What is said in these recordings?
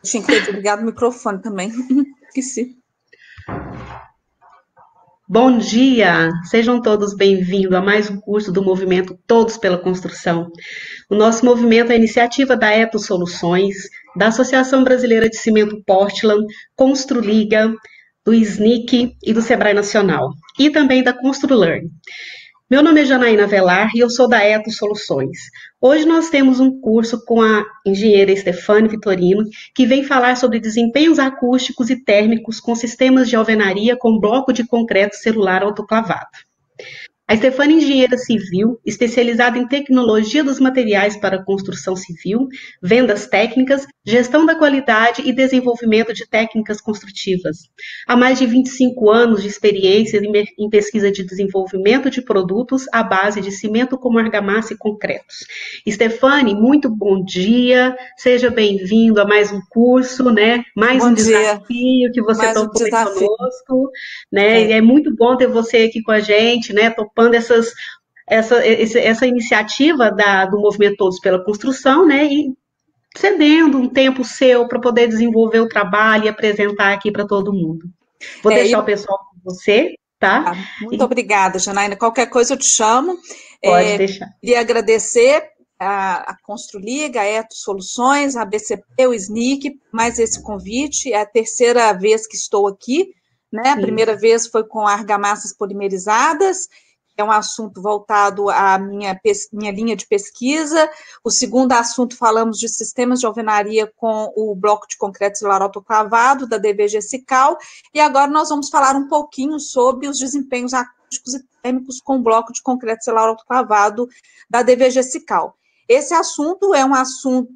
Tinha que ter desligado o microfone também. Esqueci. Bom dia! Sejam todos bem-vindos a mais um curso do movimento Todos pela Construção. O nosso movimento é a iniciativa da Eto Soluções, da Associação Brasileira de Cimento Portland, Construliga, do SNIC e do Sebrae Nacional, e também da ConstruLearn. Meu nome é Janaína Velar e eu sou da Eto Soluções. Hoje nós temos um curso com a engenheira Stefane Vitorino, que vem falar sobre desempenhos acústicos e térmicos com sistemas de alvenaria com bloco de concreto celular autoclavado. A Stefane é engenheira civil, especializada em tecnologia dos materiais para construção civil, vendas técnicas, gestão da qualidade e desenvolvimento de técnicas construtivas. Há mais de 25 anos de experiência em pesquisa de desenvolvimento de produtos à base de cimento como argamassa e concretos. Stefane, muito bom dia, seja bem-vindo a mais um curso, né? Mais um desafio que você topou conosco, né? E é muito bom ter você aqui com a gente, né? Topando essa iniciativa do Movimento Todos pela Construção, né, e cedendo um tempo seu para poder desenvolver o trabalho e apresentar aqui para todo mundo. Vou deixar o pessoal com você, tá? Muito obrigada, Janaína. Qualquer coisa eu te chamo. Pode deixar. Queria agradecer a Construliga, a Eto Soluções, a BCP, o SNIC, mais esse convite. É a terceira vez que estou aqui, né? A primeira vez foi com argamassas polimerizadas, é um assunto voltado à minha linha de pesquisa. O segundo assunto, falamos de sistemas de alvenaria com o bloco de concreto celular autoclavado, da DVG Sical, e agora nós vamos falar um pouquinho sobre os desempenhos acústicos e térmicos com o bloco de concreto celular autoclavado, da DVG Sical. Esse assunto é um assunto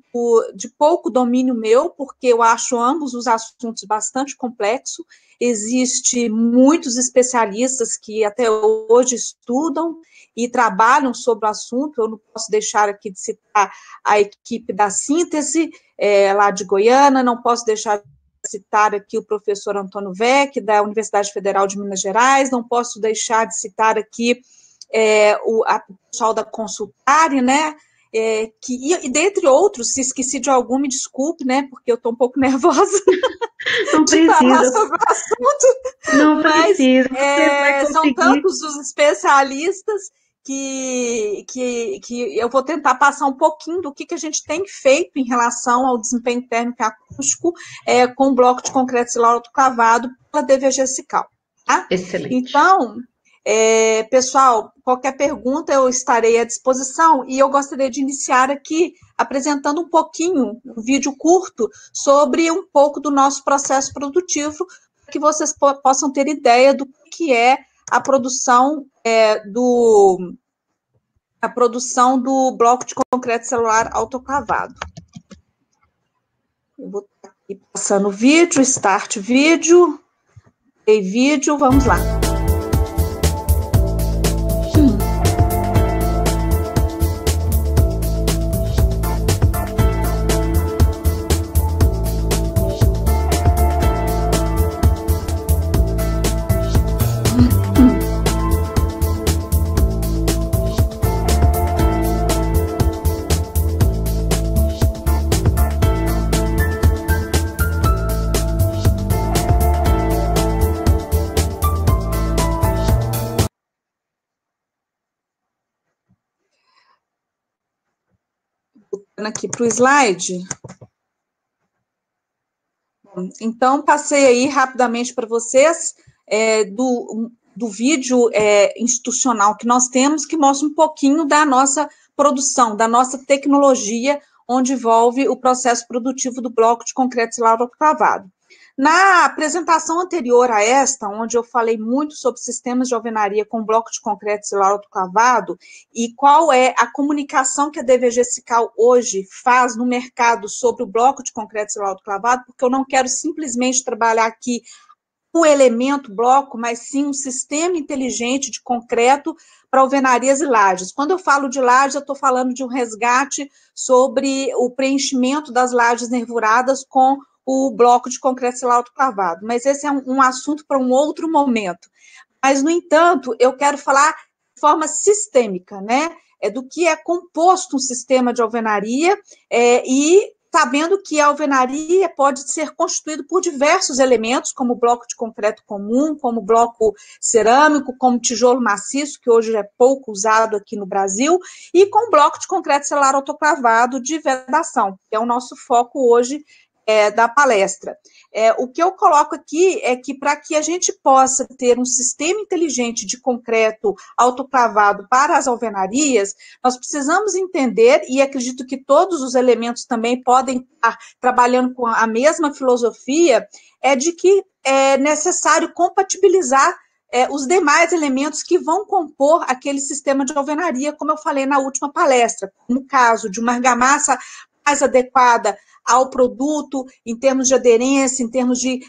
de pouco domínio meu, porque eu acho ambos os assuntos bastante complexos. Existem muitos especialistas que até hoje estudam e trabalham sobre o assunto. Eu não posso deixar aqui de citar a equipe da Síntese, lá de Goiânia, não posso deixar de citar aqui o professor Antônio Vec, da Universidade Federal de Minas Gerais, não posso deixar de citar aqui o pessoal da Consultare, né? E dentre outros, se esqueci de algum, me desculpe, né, porque eu estou um pouco nervosa não de falar sobre o assunto, não precisa, são tantos os especialistas que eu vou tentar passar um pouquinho do que a gente tem feito em relação ao desempenho térmico e acústico com o bloco de concreto celular autoclavado pela DVG Sical. Tá? Excelente. Então, pessoal, qualquer pergunta eu estarei à disposição e eu gostaria de iniciar aqui apresentando um pouquinho, um vídeo curto sobre um pouco do nosso processo produtivo, para que vocês possam ter ideia do que é a produção do bloco de concreto celular autoclavado. Eu vou estar aqui passando o vídeo, start vídeo, play vídeo, vamos lá. Aqui para o slide. Então, passei aí rapidamente para vocês do vídeo institucional que nós temos, que mostra um pouquinho da nossa produção, da nossa tecnologia, onde envolve o processo produtivo do bloco de concreto celular autoclavado. Na apresentação anterior a esta, onde eu falei muito sobre sistemas de alvenaria com bloco de concreto celular autoclavado e qual é a comunicação que a DVG Sical hoje faz no mercado sobre o bloco de concreto celular autoclavado, porque eu não quero simplesmente trabalhar aqui o elemento bloco, mas sim um sistema inteligente de concreto para alvenarias e lajes. Quando eu falo de laje, eu estou falando de um resgate sobre o preenchimento das lajes nervuradas com o bloco de concreto celular autoclavado, mas esse é um assunto para um outro momento. Mas, no entanto, eu quero falar de forma sistêmica, né, do que é composto um sistema de alvenaria e sabendo que a alvenaria pode ser constituída por diversos elementos, como bloco de concreto comum, como bloco cerâmico, como tijolo maciço, que hoje é pouco usado aqui no Brasil, e com bloco de concreto celular autoclavado de vedação, que é o nosso foco hoje da palestra. O que eu coloco aqui é que para que a gente possa ter um sistema inteligente de concreto autoclavado para as alvenarias, nós precisamos entender, e acredito que todos os elementos também podem estar trabalhando com a mesma filosofia, de que é necessário compatibilizar os demais elementos que vão compor aquele sistema de alvenaria, como eu falei na última palestra, no caso de uma argamassa mais adequada ao produto, em termos de aderência, em termos de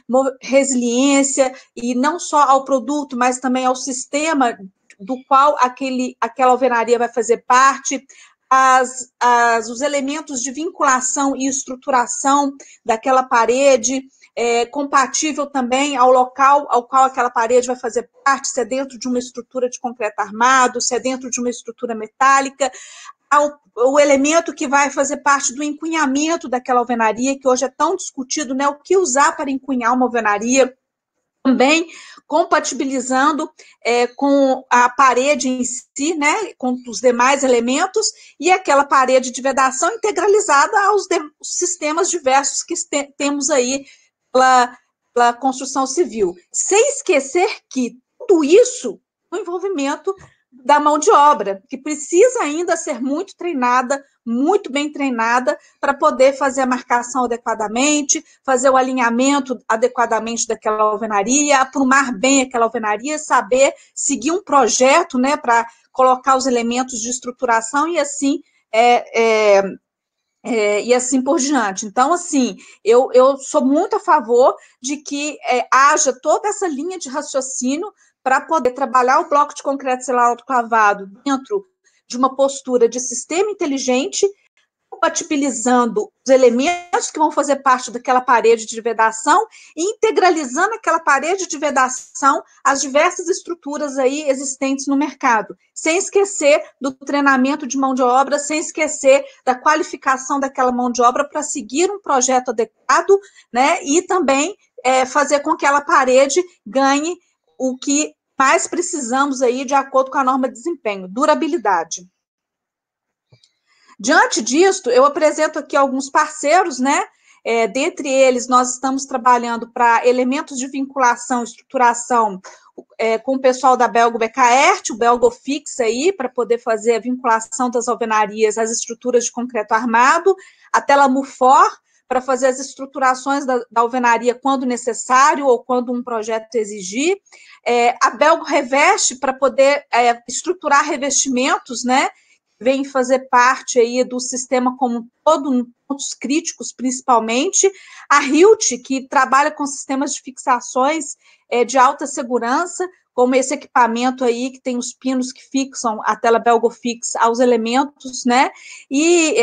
resiliência, e não só ao produto, mas também ao sistema do qual aquela alvenaria vai fazer parte, os elementos de vinculação e estruturação daquela parede, compatível também ao local ao qual aquela parede vai fazer parte, se é dentro de uma estrutura de concreto armado, se é dentro de uma estrutura metálica, o elemento que vai fazer parte do encunhamento daquela alvenaria, que hoje é tão discutido, né? O que usar para encunhar uma alvenaria, também compatibilizando com a parede em si, né? Com os demais elementos, e aquela parede de vedação integralizada aos sistemas diversos que temos aí pela construção civil. Sem esquecer que tudo isso, o envolvimento da mão de obra, que precisa ainda ser muito treinada, muito bem treinada, para poder fazer a marcação adequadamente, fazer o alinhamento adequadamente daquela alvenaria, aprumar bem aquela alvenaria, saber seguir um projeto, né, para colocar os elementos de estruturação e assim por diante. Então, assim, eu sou muito a favor de que haja toda essa linha de raciocínio para poder trabalhar o bloco de concreto celular autoclavado dentro de uma postura de sistema inteligente, compatibilizando os elementos que vão fazer parte daquela parede de vedação e integralizando aquela parede de vedação às diversas estruturas aí existentes no mercado, sem esquecer do treinamento de mão de obra, sem esquecer da qualificação daquela mão de obra para seguir um projeto adequado, né, e também fazer com que aquela parede ganhe o que mais precisamos aí, de acordo com a norma de desempenho, durabilidade. Diante disto, eu apresento aqui alguns parceiros, né? Dentre eles, nós estamos trabalhando para elementos de vinculação, estruturação, com o pessoal da Belgo Becaert, o Belgofix aí, para poder fazer a vinculação das alvenarias às estruturas de concreto armado, a Telamufor, para fazer as estruturações da alvenaria quando necessário ou quando um projeto exigir, a Belgo Reveste, para poder estruturar revestimentos, né, vem fazer parte aí do sistema como um todo, pontos críticos principalmente, a Hilt, que trabalha com sistemas de fixações de alta segurança, como esse equipamento aí, que tem os pinos que fixam a tela Belgofix aos elementos, né, e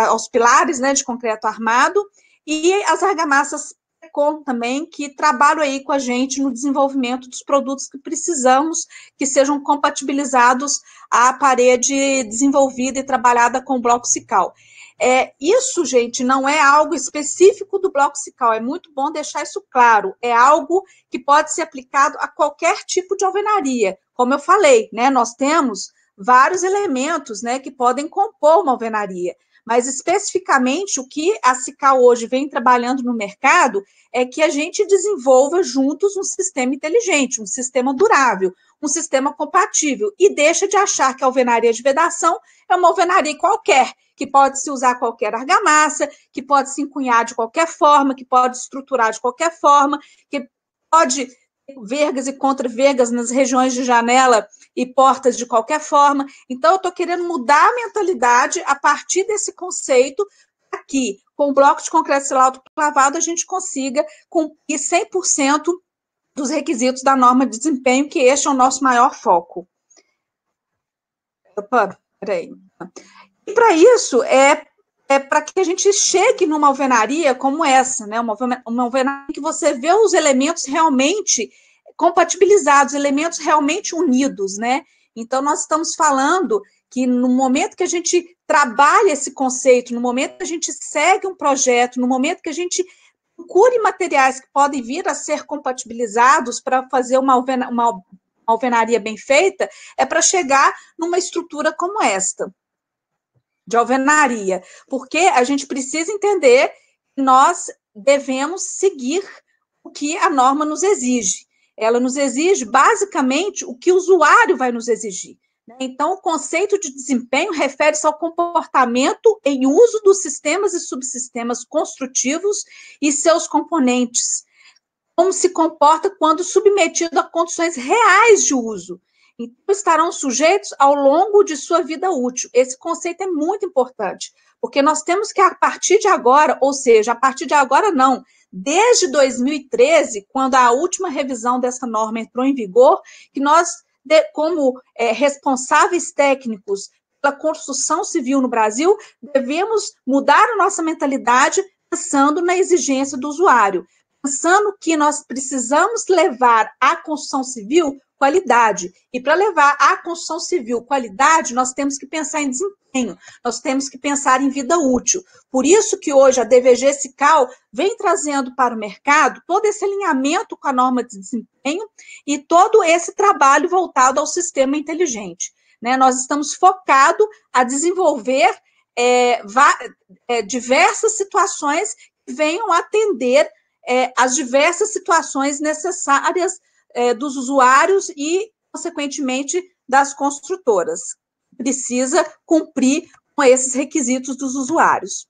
aos pilares, né, de concreto armado, e as argamassas Pecon também, que trabalham aí com a gente no desenvolvimento dos produtos que precisamos que sejam compatibilizados à parede desenvolvida e trabalhada com o bloco Sical. Isso, gente, não é algo específico do bloco Sical, é muito bom deixar isso claro, é algo que pode ser aplicado a qualquer tipo de alvenaria. Como eu falei, né, nós temos vários elementos, né, que podem compor uma alvenaria, mas especificamente o que a Sical hoje vem trabalhando no mercado é que a gente desenvolva juntos um sistema inteligente, um sistema durável, um sistema compatível, e deixa de achar que a alvenaria de vedação é uma alvenaria qualquer, que pode se usar qualquer argamassa, que pode se encunhar de qualquer forma, que pode estruturar de qualquer forma, que pode vergas e contra-vergas nas regiões de janela e portas de qualquer forma. Então, eu estou querendo mudar a mentalidade a partir desse conceito, aqui, com o bloco de concreto celular autoclavado, a gente consiga cumprir 100% dos requisitos da norma de desempenho, que este é o nosso maior foco. Opa, peraí. E para isso, para que a gente chegue numa alvenaria como essa, né? Uma alvenaria que você vê os elementos realmente compatibilizados, elementos realmente unidos, né? Então, nós estamos falando que no momento que a gente trabalha esse conceito, no momento que a gente segue um projeto, no momento que a gente procure materiais que podem vir a ser compatibilizados para fazer uma alvenaria bem feita, é para chegar numa estrutura como esta, de alvenaria, porque a gente precisa entender que nós devemos seguir o que a norma nos exige. Ela nos exige, basicamente, o que o usuário vai nos exigir. Então, o conceito de desempenho refere-se ao comportamento em uso dos sistemas e subsistemas construtivos e seus componentes, como se comporta quando submetido a condições reais de uso. Então, estarão sujeitos ao longo de sua vida útil. Esse conceito é muito importante, porque nós temos que, a partir de agora, ou seja, a partir de agora não, desde 2013, quando a última revisão dessa norma entrou em vigor, que nós, como responsáveis técnicos pela construção civil no Brasil, devemos mudar a nossa mentalidade pensando na exigência do usuário, pensando que nós precisamos levar à construção civil qualidade. E para levar à construção civil qualidade, nós temos que pensar em desempenho, nós temos que pensar em vida útil. Por isso que hoje a DVG-SICAL vem trazendo para o mercado todo esse alinhamento com a norma de desempenho e todo esse trabalho voltado ao sistema inteligente. Nós estamos focados a desenvolver diversas situações que venham atender as diversas situações necessárias dos usuários e, consequentemente, das construtoras. Precisa cumprir com esses requisitos dos usuários.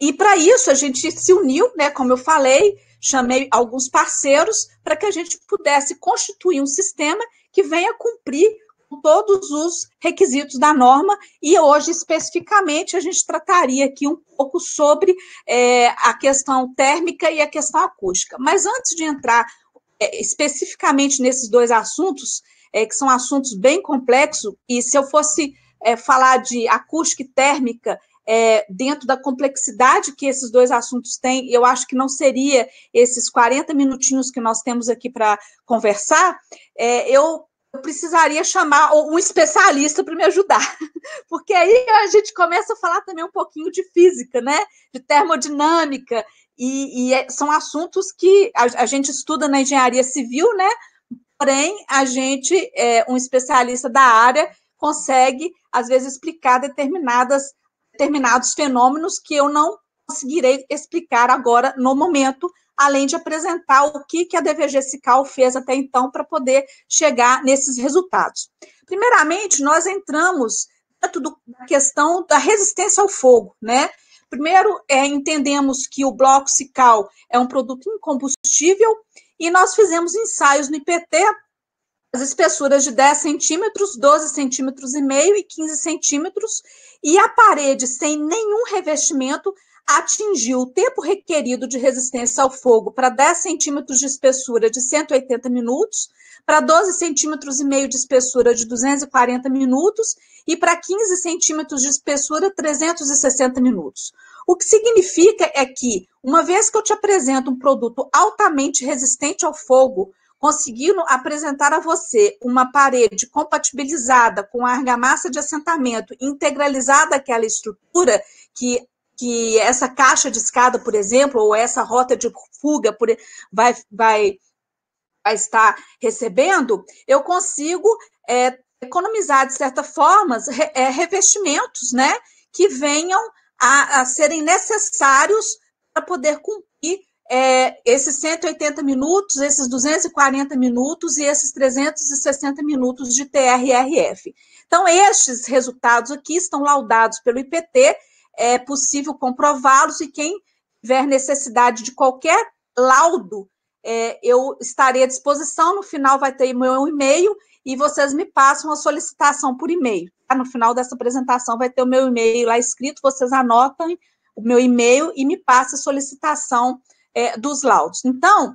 E, para isso, a gente se uniu, como eu falei, chamei alguns parceiros para que a gente pudesse constituir um sistema que venha cumprir com todos os requisitos da norma, e hoje, especificamente, a gente trataria aqui um pouco sobre a questão térmica e a questão acústica. Mas, antes de entrar especificamente nesses dois assuntos, que são assuntos bem complexos, e se eu fosse falar de acústica e térmica, dentro da complexidade que esses dois assuntos têm, eu acho que não seria esses 40 minutinhos que nós temos aqui para conversar, eu precisaria chamar um especialista para me ajudar, porque aí a gente começa a falar também um pouquinho de física, de termodinâmica, e são assuntos que a gente estuda na engenharia civil, porém, a gente, um especialista da área, consegue, às vezes, explicar determinados fenômenos que eu não conseguirei explicar agora, no momento, além de apresentar o que a DVG-SICAL fez até então para poder chegar nesses resultados. Primeiramente, nós entramos dentro da questão da resistência ao fogo, Primeiro, entendemos que o bloco SICAL é um produto incombustível e nós fizemos ensaios no IPT, as espessuras de 10 centímetros, 12 centímetros e meio e 15 centímetros, e a parede sem nenhum revestimento atingiu o tempo requerido de resistência ao fogo para 10 centímetros de espessura de 180 minutos, para 12 centímetros e meio de espessura de 240 minutos e para 15 centímetros de espessura 360 minutos. O que significa é que, uma vez que eu te apresento um produto altamente resistente ao fogo, conseguindo apresentar a você uma parede compatibilizada com a argamassa de assentamento integralizada àquela estrutura, que essa caixa de escada, por exemplo, ou essa rota de fuga vai estar recebendo, eu consigo economizar, de certa forma, revestimentos, que venham a serem necessários para poder cumprir esses 180 minutos, esses 240 minutos e esses 360 minutos de TRRF. Então, estes resultados aqui estão laudados pelo IPT, é possível comprová-los, e quem tiver necessidade de qualquer laudo, eu estarei à disposição. No final vai ter meu e-mail e vocês me passam a solicitação por e-mail. No final dessa apresentação vai ter o meu e-mail lá escrito, vocês anotam o meu e-mail e me passam a solicitação dos laudos. Então,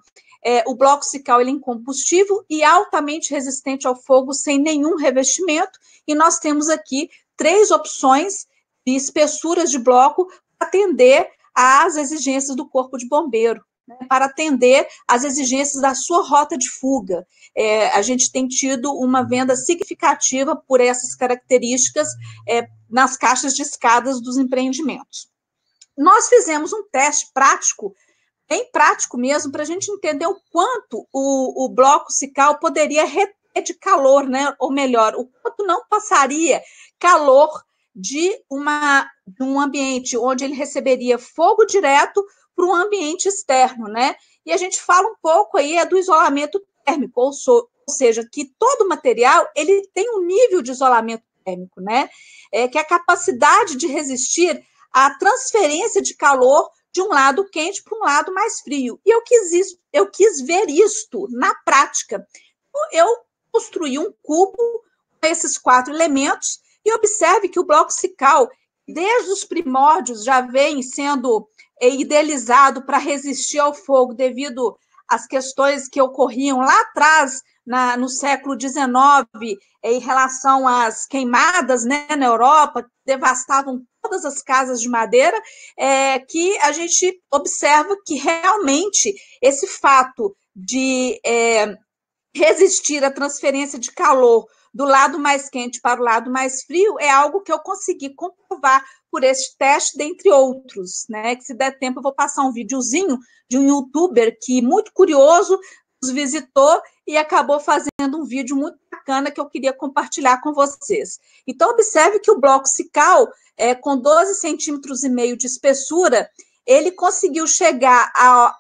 o bloco SICAL ele é incombustível e altamente resistente ao fogo, sem nenhum revestimento, e nós temos aqui 3 opções de espessuras de bloco para atender às exigências do Corpo de Bombeiro. né, para atender às exigências da sua rota de fuga. A gente tem tido uma venda significativa por essas características nas caixas de escadas dos empreendimentos. Nós fizemos um teste prático, bem prático mesmo, para a gente entender o quanto o bloco Cical poderia reter de calor, né? Ou melhor, o quanto não passaria calor de um ambiente onde ele receberia fogo direto para um ambiente externo, né? E a gente fala um pouco aí do isolamento térmico, ou seja, que todo material ele tem um nível de isolamento térmico, né? Que é a capacidade de resistir à transferência de calor de um lado quente para um lado mais frio. E eu quis ver isto na prática. Eu construí um cubo com esses 4 elementos e observe que o bloco Cical, desde os primórdios, já vem sendo idealizado para resistir ao fogo devido às questões que ocorriam lá atrás, no século XIX, em relação às queimadas, né, na Europa, que devastavam todas as casas de madeira, que a gente observa que realmente esse fato de resistir à transferência de calor do lado mais quente para o lado mais frio é algo que eu consegui comprovar por este teste, dentre outros, né? Que se der tempo eu vou passar um videozinho de um youtuber que, muito curioso, nos visitou e acabou fazendo um vídeo muito bacana que eu queria compartilhar com vocês. Então, observe que o bloco Cical, com 12,5 centímetros de espessura, ele conseguiu chegar a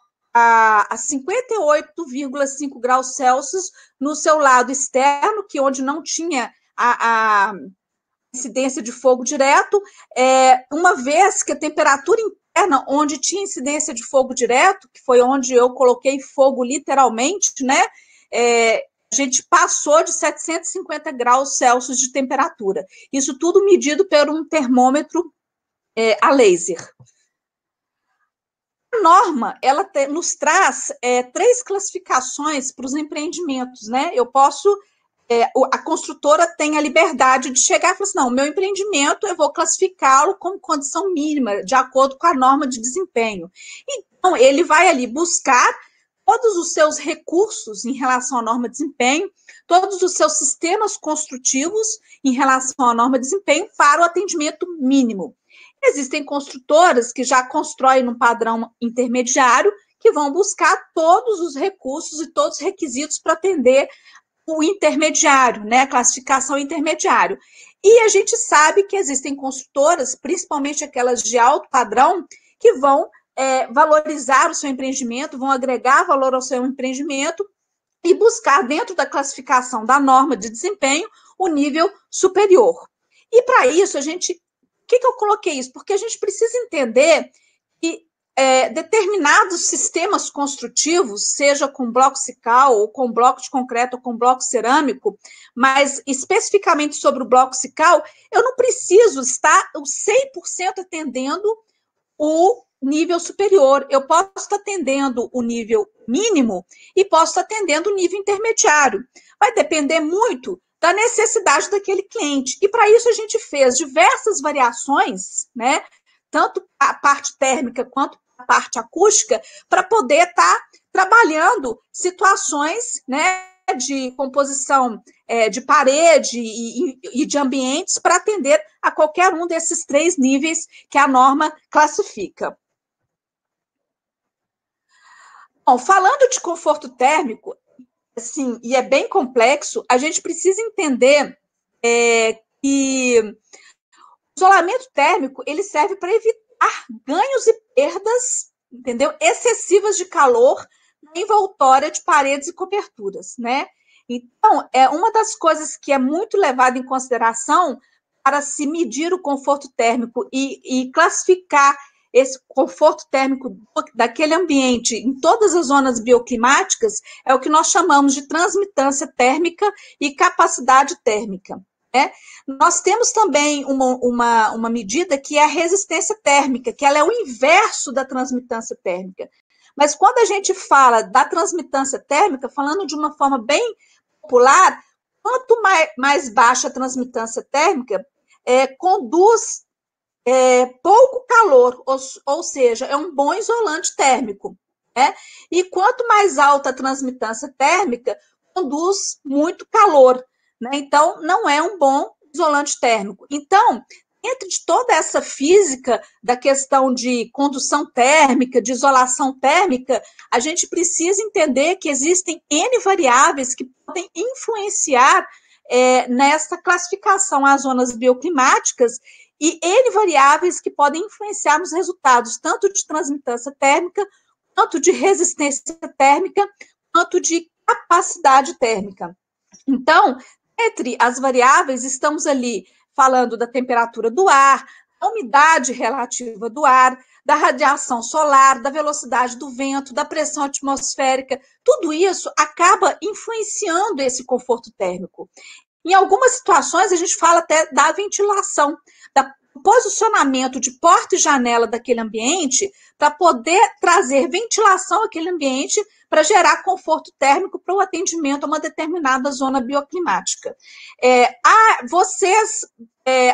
58,5 graus Celsius no seu lado externo, que onde não tinha a incidência de fogo direto, uma vez que a temperatura interna, onde tinha incidência de fogo direto, que foi onde eu coloquei fogo literalmente, né, a gente passou de 750 graus Celsius de temperatura. Isso tudo medido por um termômetro a laser. A norma, ela nos traz 3 classificações para os empreendimentos, né? A construtora tem a liberdade de chegar e falar assim, não, o meu empreendimento eu vou classificá-lo como condição mínima, de acordo com a norma de desempenho. Então, ele vai ali buscar todos os seus recursos em relação à norma de desempenho, todos os seus sistemas construtivos em relação à norma de desempenho para o atendimento mínimo. Existem construtoras que já constroem num padrão intermediário, que vão buscar todos os recursos e todos os requisitos para atender o intermediário, né, a classificação intermediário. E a gente sabe que existem construtoras, principalmente aquelas de alto padrão, que vão valorizar o seu empreendimento, vão agregar valor ao seu empreendimento e buscar, dentro da classificação da norma de desempenho, o nível superior. E para isso, por que eu coloquei isso? Porque a gente precisa entender que determinados sistemas construtivos, seja com bloco Cical, ou com bloco de concreto, ou com bloco cerâmico, mas especificamente sobre o bloco Cical, eu não preciso estar 100% atendendo o nível superior. Eu posso estar atendendo o nível mínimo e posso estar atendendo o nível intermediário. Vai depender muito da necessidade daquele cliente. E para isso a gente fez diversas variações, né? Tanto a parte térmica quanto a parte acústica, para poder estar trabalhando situações, né, de composição de parede e de ambientes para atender a qualquer um desses 3 níveis que a norma classifica. Bom, falando de conforto térmico, assim, e é bem complexo, a gente precisa entender que o isolamento térmico ele serve para evitar ganhos e perdas, entendeu? Excessivas de calor na envoltória de paredes e coberturas, né? Então, uma das coisas que é muito levada em consideração para se medir o conforto térmico e classificar esse conforto térmico daquele ambiente em todas as zonas bioclimáticas é o que nós chamamos de transmitância térmica e capacidade térmica. Nós temos também uma medida que é a resistência térmica, que ela é o inverso da transmitância térmica. Mas quando a gente fala da transmitância térmica, falando de uma forma bem popular, quanto mais baixa a transmitância térmica, conduz pouco calor, ou seja, é um bom isolante térmico. né? E quanto mais alta a transmitância térmica, conduz muito calor, né? Então, não é um bom isolante térmico. Então, dentro de toda essa física da questão de condução térmica, de isolação térmica, a gente precisa entender que existem N variáveis que podem influenciar nessa classificação às zonas bioclimáticas e N variáveis que podem influenciar nos resultados, tanto de transmitância térmica, quanto de resistência térmica, quanto de capacidade térmica. Então, entre as variáveis, estamos ali falando da temperatura do ar, da umidade relativa do ar, da radiação solar, da velocidade do vento, da pressão atmosférica. Tudo isso acaba influenciando esse conforto térmico. Em algumas situações, a gente fala até da ventilação, do posicionamento de porta e janela daquele ambiente para poder trazer ventilação àquele ambiente para gerar conforto térmico para o atendimento a uma determinada zona bioclimática. Vocês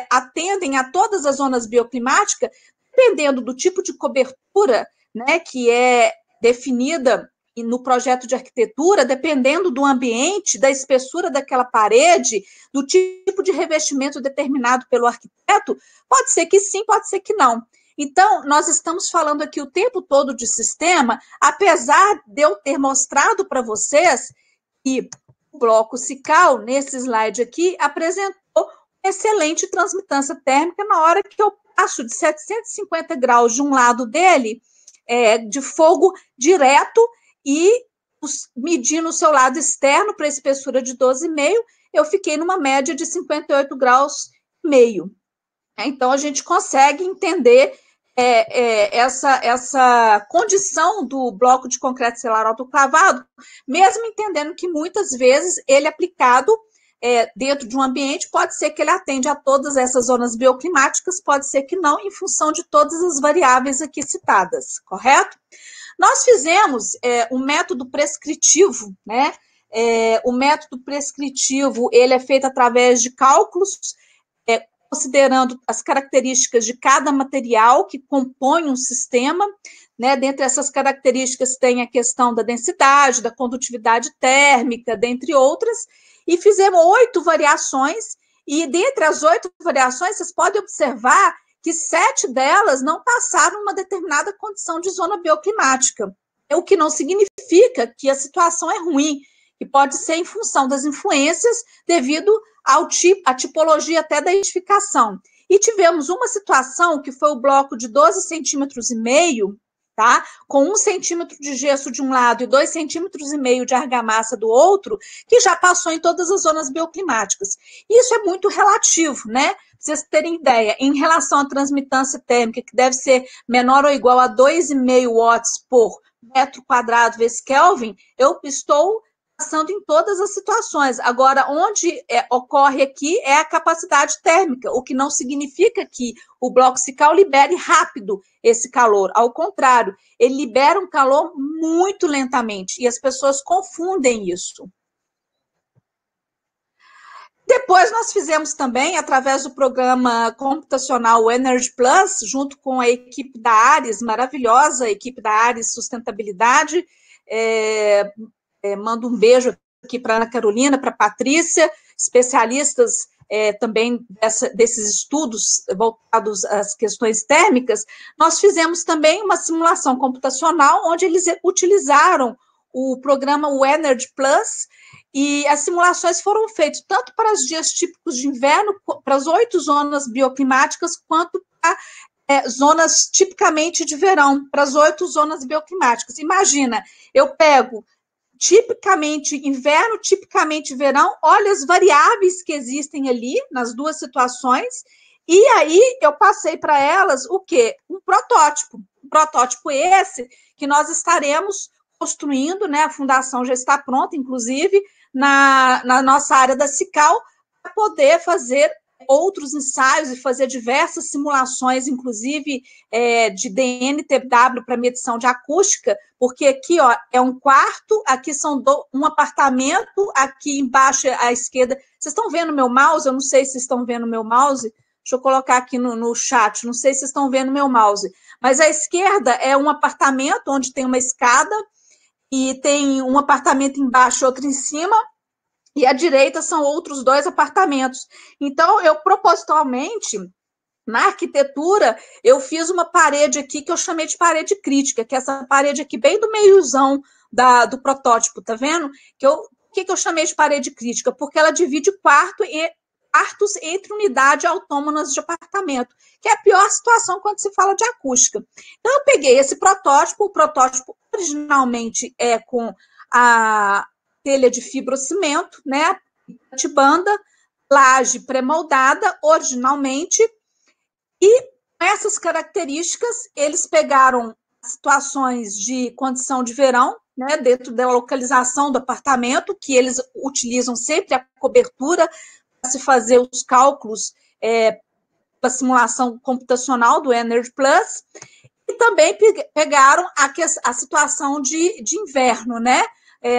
atendem a todas as zonas bioclimáticas, dependendo do tipo de cobertura, né, que é definida no projeto de arquitetura, dependendo do ambiente, da espessura daquela parede, do tipo de revestimento determinado pelo arquiteto, pode ser que sim, pode ser que não. Então, nós estamos falando aqui o tempo todo de sistema, apesar de eu ter mostrado para vocês que o bloco Cical, nesse slide aqui, apresentou excelente transmitância térmica na hora que eu passo de 750 graus de um lado dele, de fogo direto, e medindo o seu lado externo para a espessura de 12,5, eu fiquei numa média de 58 graus e meio. Então, a gente consegue entender essa condição do bloco de concreto selar autoclavado, mesmo entendendo que muitas vezes ele aplicado dentro de um ambiente, pode ser que ele atende a todas essas zonas bioclimáticas, pode ser que não, em função de todas as variáveis aqui citadas, correto? Nós fizemos um método prescritivo, né? O método prescritivo, ele é feito através de cálculos, considerando as características de cada material que compõe um sistema, né? Dentre essas características tem a questão da densidade, da condutividade térmica, dentre outras, e fizemos 8 variações, e dentre as 8 variações, vocês podem observar que 7 delas não passaram uma determinada condição de zona bioclimática, o que não significa que a situação é ruim, que pode ser em função das influências devido à tipologia até da edificação. E tivemos uma situação que foi o bloco de 12,5 centímetros, tá? Com 1 centímetro de gesso de um lado e 2,5 centímetros de argamassa do outro, que já passou em todas as zonas bioclimáticas. Isso é muito relativo, né? Pra vocês terem ideia, em relação à transmitância térmica, que deve ser menor ou igual a 2,5 watts por metro quadrado vezes Kelvin, eu estou passando em todas as situações. Agora, onde ocorre aqui é a capacidade térmica, o que não significa que o bloco Cical libere rápido esse calor. Ao contrário, ele libera um calor muito lentamente, e as pessoas confundem isso. Depois nós fizemos também, através do programa computacional Energy Plus, junto com a equipe da Ares, maravilhosa equipe da Ares Sustentabilidade, mando um beijo aqui para a Ana Carolina, para a Patrícia, especialistas também desses estudos voltados às questões térmicas. Nós fizemos também uma simulação computacional, onde eles utilizaram o programa Energy Plus, e as simulações foram feitas tanto para os dias típicos de inverno, para as 8 zonas bioclimáticas, quanto para zonas tipicamente de verão, para as 8 zonas bioclimáticas. Imagina, eu pego tipicamente inverno, tipicamente verão, olha as variáveis que existem ali nas duas situações, e aí eu passei para elas o quê? Um protótipo esse que nós estaremos construindo, né? A fundação já está pronta, inclusive, na nossa área da Cical, para poder fazer outros ensaios e fazer diversas simulações, inclusive de DNTW para medição de acústica, porque aqui ó, é um quarto, aqui são um apartamento, aqui embaixo à esquerda. Vocês estão vendo meu mouse? Eu não sei se estão vendo meu mouse. Deixa eu colocar aqui no chat, não sei se estão vendo meu mouse. Mas à esquerda é um apartamento onde tem uma escada e tem um apartamento embaixo, outro em cima, e à direita são outros 2 apartamentos. Então, eu propositalmente, na arquitetura, eu fiz uma parede aqui que eu chamei de parede crítica, que é essa parede aqui bem do meiozão do protótipo, tá vendo? Por que eu chamei de parede crítica? Porque ela divide quartos entre unidades autônomas de apartamento, que é a pior situação quando se fala de acústica. Então, eu peguei esse protótipo, o protótipo originalmente é com a telha de fibrocimento, né, de banda, laje pré-moldada, originalmente, e com essas características, eles pegaram situações de condição de verão, né, dentro da localização do apartamento, que eles utilizam sempre a cobertura para se fazer os cálculos da simulação computacional do Energy Plus, e também pegaram a situação de inverno, né,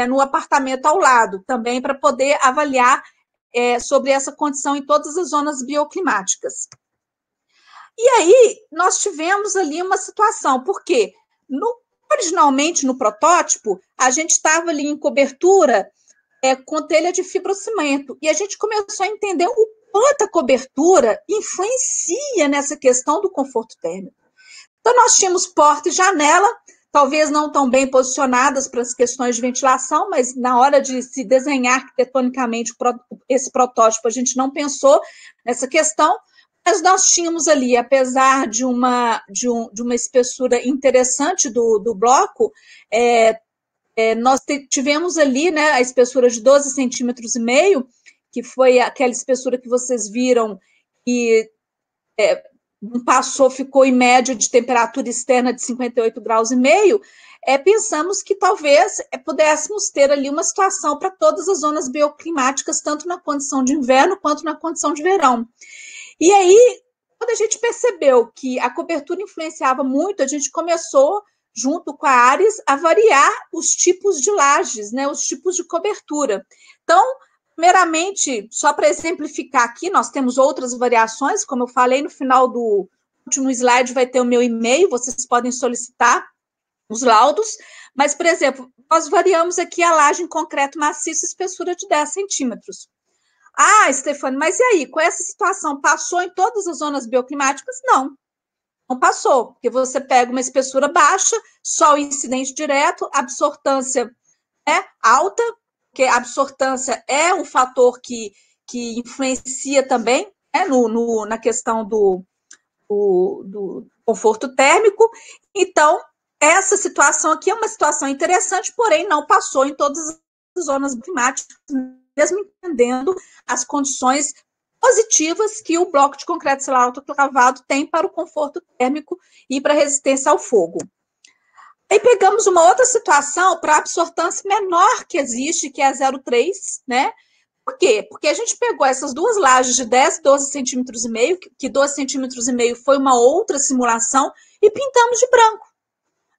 no apartamento ao lado, também para poder avaliar sobre essa condição em todas as zonas bioclimáticas. E aí, nós tivemos ali uma situação, porque originalmente no protótipo, a gente estava ali em cobertura com telha de fibrocimento, e a gente começou a entender o quanto a cobertura influencia nessa questão do conforto térmico. Então, nós tínhamos porta e janela, talvez não tão bem posicionadas para as questões de ventilação, mas na hora de se desenhar arquitetonicamente esse protótipo, a gente não pensou nessa questão, mas nós tínhamos ali, apesar de uma espessura interessante do bloco, nós tivemos ali, né, a espessura de 12,5 centímetros, que foi aquela espessura que vocês viram, e passou, ficou em média de temperatura externa de 58,5 graus. Pensamos que talvez pudéssemos ter ali uma situação para todas as zonas bioclimáticas, tanto na condição de inverno quanto na condição de verão. E aí, quando a gente percebeu que a cobertura influenciava muito, a gente começou, junto com a Ares, a variar os tipos de lajes, né, os tipos de cobertura. Então, primeiramente, só para exemplificar aqui, nós temos outras variações, como eu falei, no final do último slide vai ter o meu e-mail, vocês podem solicitar os laudos, mas, por exemplo, nós variamos aqui a laje em concreto maciço, espessura de 10 centímetros. Ah, Stefane, mas e aí, com essa situação, passou em todas as zonas bioclimáticas? Não passou, porque você pega uma espessura baixa, sol incidente direto, absortância alta, porque a absortância é um fator que influencia também na questão do conforto térmico. Então, essa situação aqui é uma situação interessante, porém não passou em todas as zonas climáticas, mesmo entendendo as condições positivas que o bloco de concreto celular autoclavado tem para o conforto térmico e para a resistência ao fogo. Aí pegamos uma outra situação para a absortância menor que existe, que é a 0,3, né? Por quê? Porque a gente pegou essas duas lajes de 10 e 12,5 centímetros, que 12,5 centímetros foi uma outra simulação, e pintamos de branco.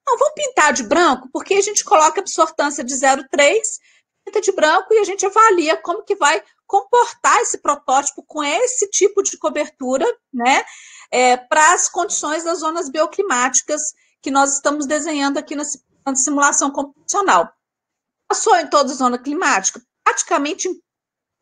Não, vamos pintar de branco, porque a gente coloca a absortância de 0,3, pinta de branco e a gente avalia como que vai comportar esse protótipo com esse tipo de cobertura, né, para as condições das zonas bioclimáticas que nós estamos desenhando aqui na simulação computacional. Passou em toda a zona climática? Praticamente em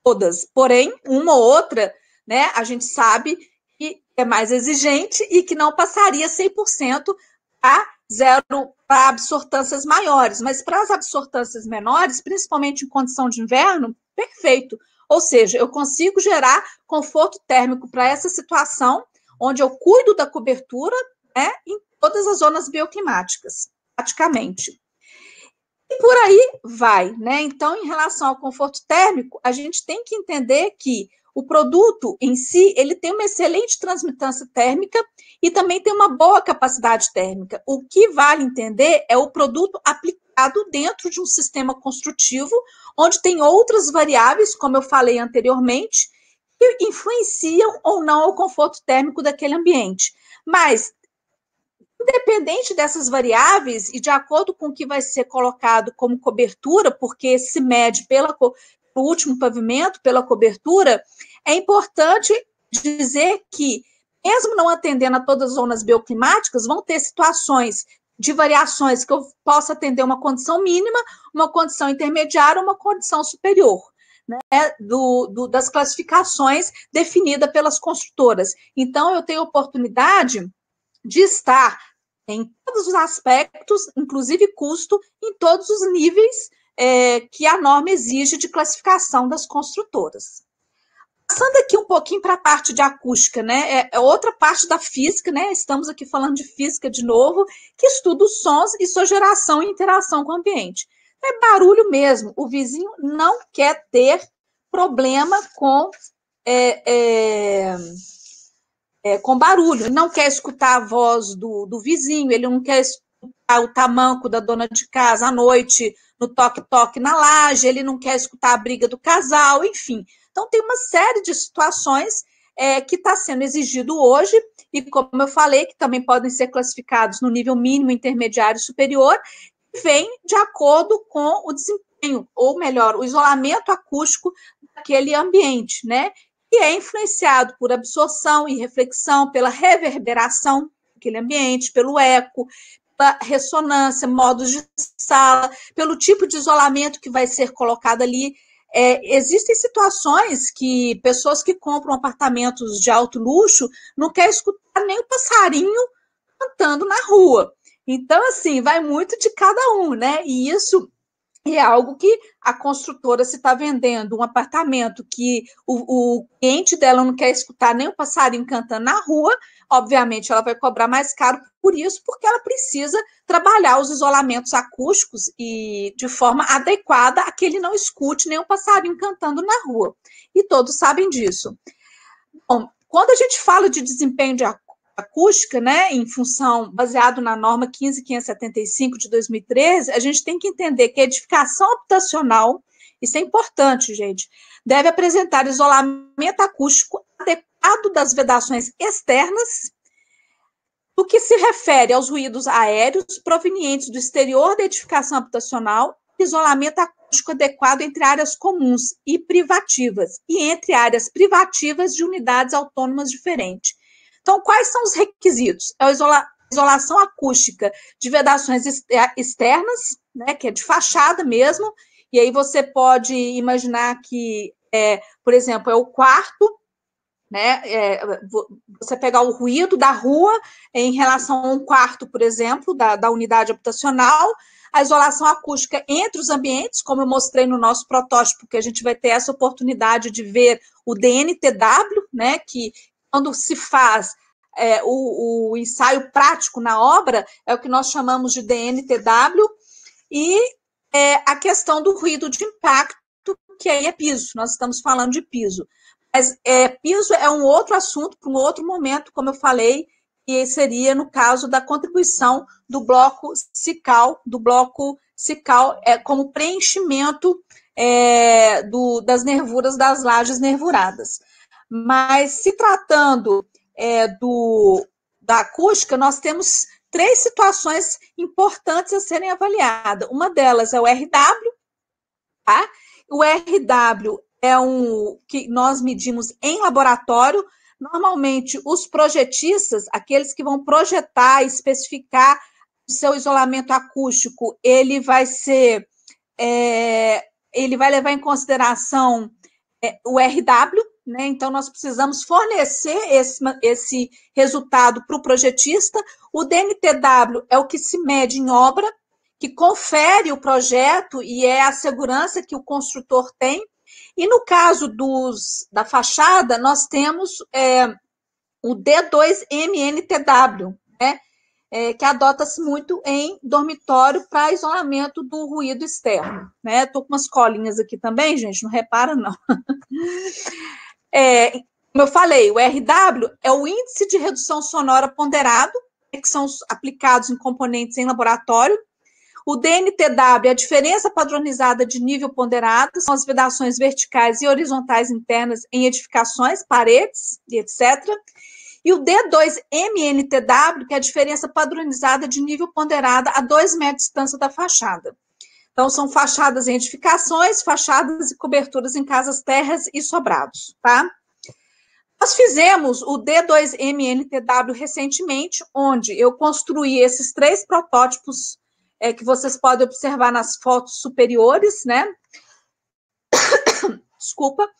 todas, porém, uma ou outra, né, a gente sabe que é mais exigente e que não passaria 100% a zero para absortâncias maiores, mas para as absortâncias menores, principalmente em condição de inverno, perfeito. Ou seja, eu consigo gerar conforto térmico para essa situação, onde eu cuido da cobertura, né, em todas as zonas bioclimáticas, praticamente. E por aí vai, né? Então, em relação ao conforto térmico, a gente tem que entender que o produto em si, ele tem uma excelente transmitância térmica e também tem uma boa capacidade térmica. O que vale entender é o produto aplicado dentro de um sistema construtivo, onde tem outras variáveis, como eu falei anteriormente, que influenciam ou não o conforto térmico daquele ambiente. Mas, independente dessas variáveis e de acordo com o que vai ser colocado como cobertura, porque se mede pelo último pavimento, pela cobertura, é importante dizer que, mesmo não atendendo a todas as zonas bioclimáticas, vão ter situações de variações que eu possa atender uma condição mínima, uma condição intermediária, uma condição superior, né, das classificações definidas pelas construtoras. Então, eu tenho oportunidade de estar em todos os aspectos, inclusive custo, em todos os níveis que a norma exige de classificação das construtoras. Passando aqui um pouquinho para a parte de acústica, né? É outra parte da física, né? Estamos aqui falando de física de novo, que estuda os sons e sua geração e interação com o ambiente. É barulho mesmo. O vizinho não quer ter problema com barulho, ele não quer escutar a voz do vizinho, ele não quer escutar o tamanco da dona de casa à noite, no toque-toque na laje, ele não quer escutar a briga do casal, enfim. Então, tem uma série de situações que está sendo exigido hoje, e como eu falei, que também podem ser classificados no nível mínimo, intermediário e superior, vem de acordo com o desempenho, ou melhor, o isolamento acústico daquele ambiente, né? E é influenciado por absorção e reflexão, pela reverberação daquele ambiente, pelo eco, pela ressonância, modos de sala, pelo tipo de isolamento que vai ser colocado ali. Existem situações que pessoas que compram apartamentos de alto luxo não querem escutar nem o passarinho cantando na rua. Então, assim, vai muito de cada um, né? E isso é algo que a construtora, se está vendendo um apartamento que o cliente dela não quer escutar nem o passarinho cantando na rua, obviamente ela vai cobrar mais caro por isso, porque ela precisa trabalhar os isolamentos acústicos e de forma adequada a que ele não escute nem o passarinho cantando na rua. E todos sabem disso. Bom, quando a gente fala de desempenho de acústica, né, em função, baseado na norma 15.575 de 2013, a gente tem que entender que a edificação habitacional, isso é importante, gente, deve apresentar isolamento acústico adequado das vedações externas, no que se refere aos ruídos aéreos provenientes do exterior da edificação habitacional, isolamento acústico adequado entre áreas comuns e privativas, e entre áreas privativas de unidades autônomas diferentes. Então, quais são os requisitos? É a isolação acústica de vedações externas, né, que é de fachada mesmo, e aí você pode imaginar que, por exemplo, é o quarto, né, você pegar o ruído da rua em relação a um quarto, por exemplo, da unidade habitacional, a isolação acústica entre os ambientes, como eu mostrei no nosso protótipo, que a gente vai ter essa oportunidade de ver o DNTW, né, que quando se faz o ensaio prático na obra, é o que nós chamamos de DNTW, e a questão do ruído de impacto, que aí é piso, nós estamos falando de piso. Mas piso é um outro assunto para um outro momento, como eu falei, que seria no caso da contribuição do bloco cical, como preenchimento das nervuras das lajes nervuradas. Mas se tratando da acústica, nós temos 3 situações importantes a serem avaliadas. Uma delas é o RW, tá? O RW é que nós medimos em laboratório. Normalmente, os projetistas, aqueles que vão projetar e especificar o seu isolamento acústico, ele vai levar em consideração o RW, né? Então, nós precisamos fornecer esse resultado para o projetista. O DNTW é o que se mede em obra, que confere o projeto e é a segurança que o construtor tem. E no caso da fachada, nós temos o D2MNTW, né? Que adota-se muito em dormitório para isolamento do ruído externo. Estou com umas colinhas aqui também, gente, não repara, não. Como eu falei, o RW é o índice de redução sonora ponderado, que são aplicados em componentes em laboratório. O DNTW é a diferença padronizada de nível ponderado, são as vedações verticais e horizontais internas em edificações, paredes e etc. E o D2MNTW, que é a diferença padronizada de nível ponderado a 2 metros de distância da fachada. Então, são fachadas em edificações, fachadas e coberturas em casas térreas e sobrados, tá? Nós fizemos o D2MNTW recentemente, onde eu construí esses 3 protótipos que vocês podem observar nas fotos superiores, né? Desculpa.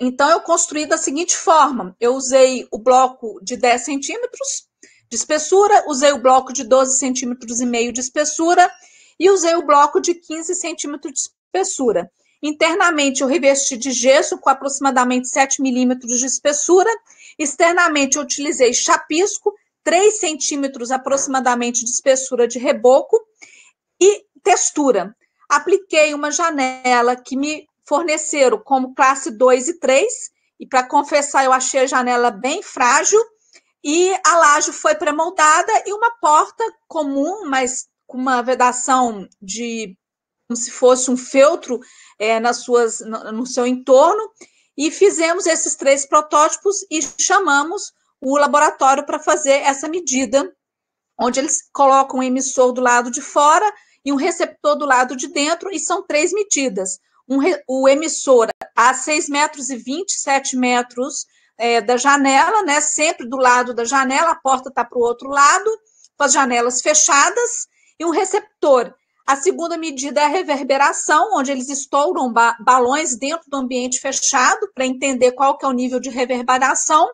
Então, eu construí da seguinte forma: eu usei o bloco de 10 centímetros de espessura, usei o bloco de 12 centímetros e meio de espessura e usei o bloco de 15 centímetros de espessura. Internamente, eu revesti de gesso com aproximadamente 7 milímetros de espessura. Externamente, eu utilizei chapisco, 3 centímetros aproximadamente de espessura de reboco e textura. Apliquei uma janela que me forneceram como classe 2 e 3, e para confessar, eu achei a janela bem frágil, e a laje foi pré-moldada e uma porta comum, mas com uma vedação de como se fosse um feltro no seu entorno, e fizemos esses 3 protótipos e chamamos o laboratório para fazer essa medida, onde eles colocam um emissor do lado de fora e um receptor do lado de dentro, e são 3 medidas. O emissor a 6,20 metros, 7 metros da janela, né, sempre do lado da janela, a porta está para o outro lado, com as janelas fechadas, e um receptor. A segunda medida é a reverberação, onde eles estouram balões dentro do ambiente fechado, para entender qual que é o nível de reverberação.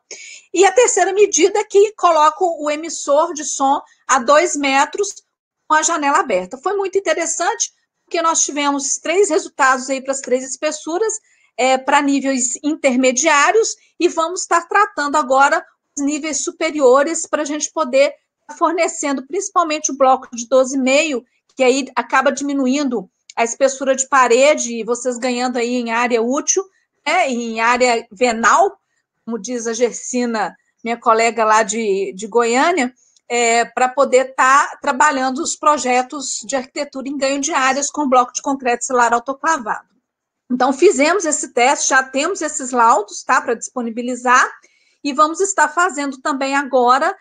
E a terceira medida é que coloca o emissor de som a 2 metros, com a janela aberta. Foi muito interessante, porque nós tivemos 3 resultados aí para as 3 espessuras, para níveis intermediários, e vamos estar tratando agora os níveis superiores para a gente poder estar fornecendo principalmente o bloco de 12,5, que aí acaba diminuindo a espessura de parede e vocês ganhando aí em área útil, em área venal, como diz a Gersina, minha colega lá de Goiânia, para poder estar trabalhando os projetos de arquitetura em ganho de áreas com bloco de concreto silar autoclavado. Então, fizemos esse teste, já temos esses laudos, tá, para disponibilizar, e vamos estar fazendo também agora,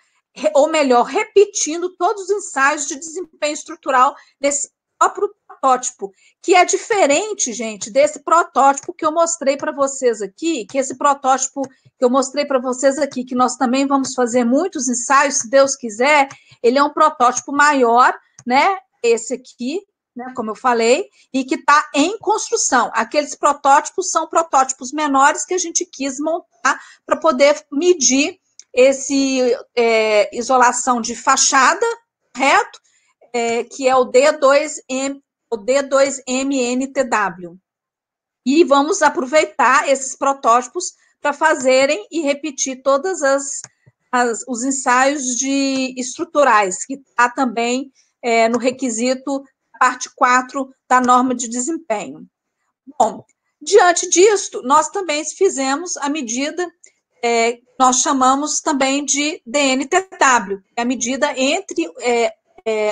ou melhor, repetindo todos os ensaios de desempenho estrutural desse próprio protótipo, que é diferente, gente, desse protótipo que eu mostrei para vocês aqui, que nós também vamos fazer muitos ensaios, se Deus quiser. Ele é um protótipo maior, né, esse aqui, né, como eu falei, e que está em construção. Aqueles protótipos são protótipos menores que a gente quis montar para poder medir esse isolação de fachada, correto? Que é o D2MNTW. E vamos aproveitar esses protótipos para fazerem e repetir todos os ensaios estruturais, que está também no requisito parte 4 da norma de desempenho. Bom, diante disto, nós também fizemos a medida, nós chamamos também de DNTW, é a medida entre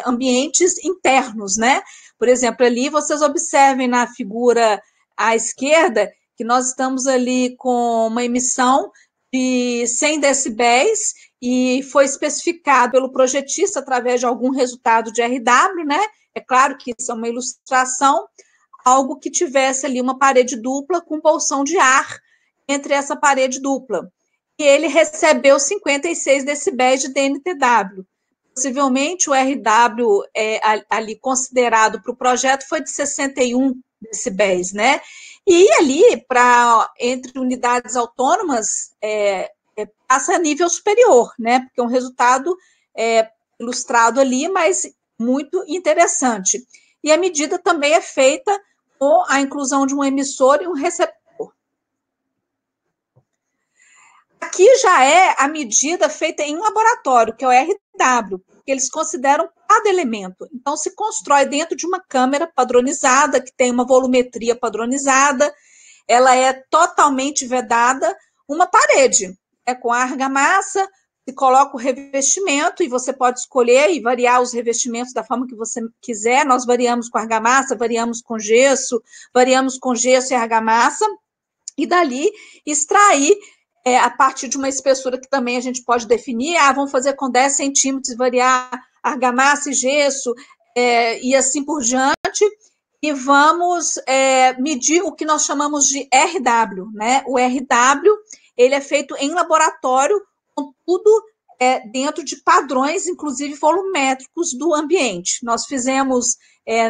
ambientes internos, né? Por exemplo, ali vocês observem na figura à esquerda que nós estamos ali com uma emissão de 100 decibéis e foi especificado pelo projetista através de algum resultado de RW, né? É claro que isso é uma ilustração, algo que tivesse ali uma parede dupla com bolsão de ar entre essa parede dupla. E ele recebeu 56 decibéis de DNTW. Possivelmente o RW ali considerado para o projeto foi de 61 decibéis, né? E ali, entre unidades autônomas, passa a nível superior, né? Porque é um resultado ilustrado ali, mas muito interessante. E a medida também é feita com a inclusão de um emissor e um receptor. Aqui já é a medida feita em um laboratório, que é o RW, que eles consideram cada elemento. Então, se constrói dentro de uma câmera padronizada, que tem uma volumetria padronizada, ela é totalmente vedada, uma parede, com argamassa, se coloca o revestimento, e você pode escolher e variar os revestimentos da forma que você quiser. Nós variamos com argamassa, variamos com gesso e argamassa, e dali extrair a partir de uma espessura que também a gente pode definir, vamos fazer com 10 centímetros e variar argamassa e gesso, e assim por diante, e vamos medir o que nós chamamos de RW, né? O RW, ele é feito em laboratório, com tudo dentro de padrões, inclusive volumétricos do ambiente. Nós fizemos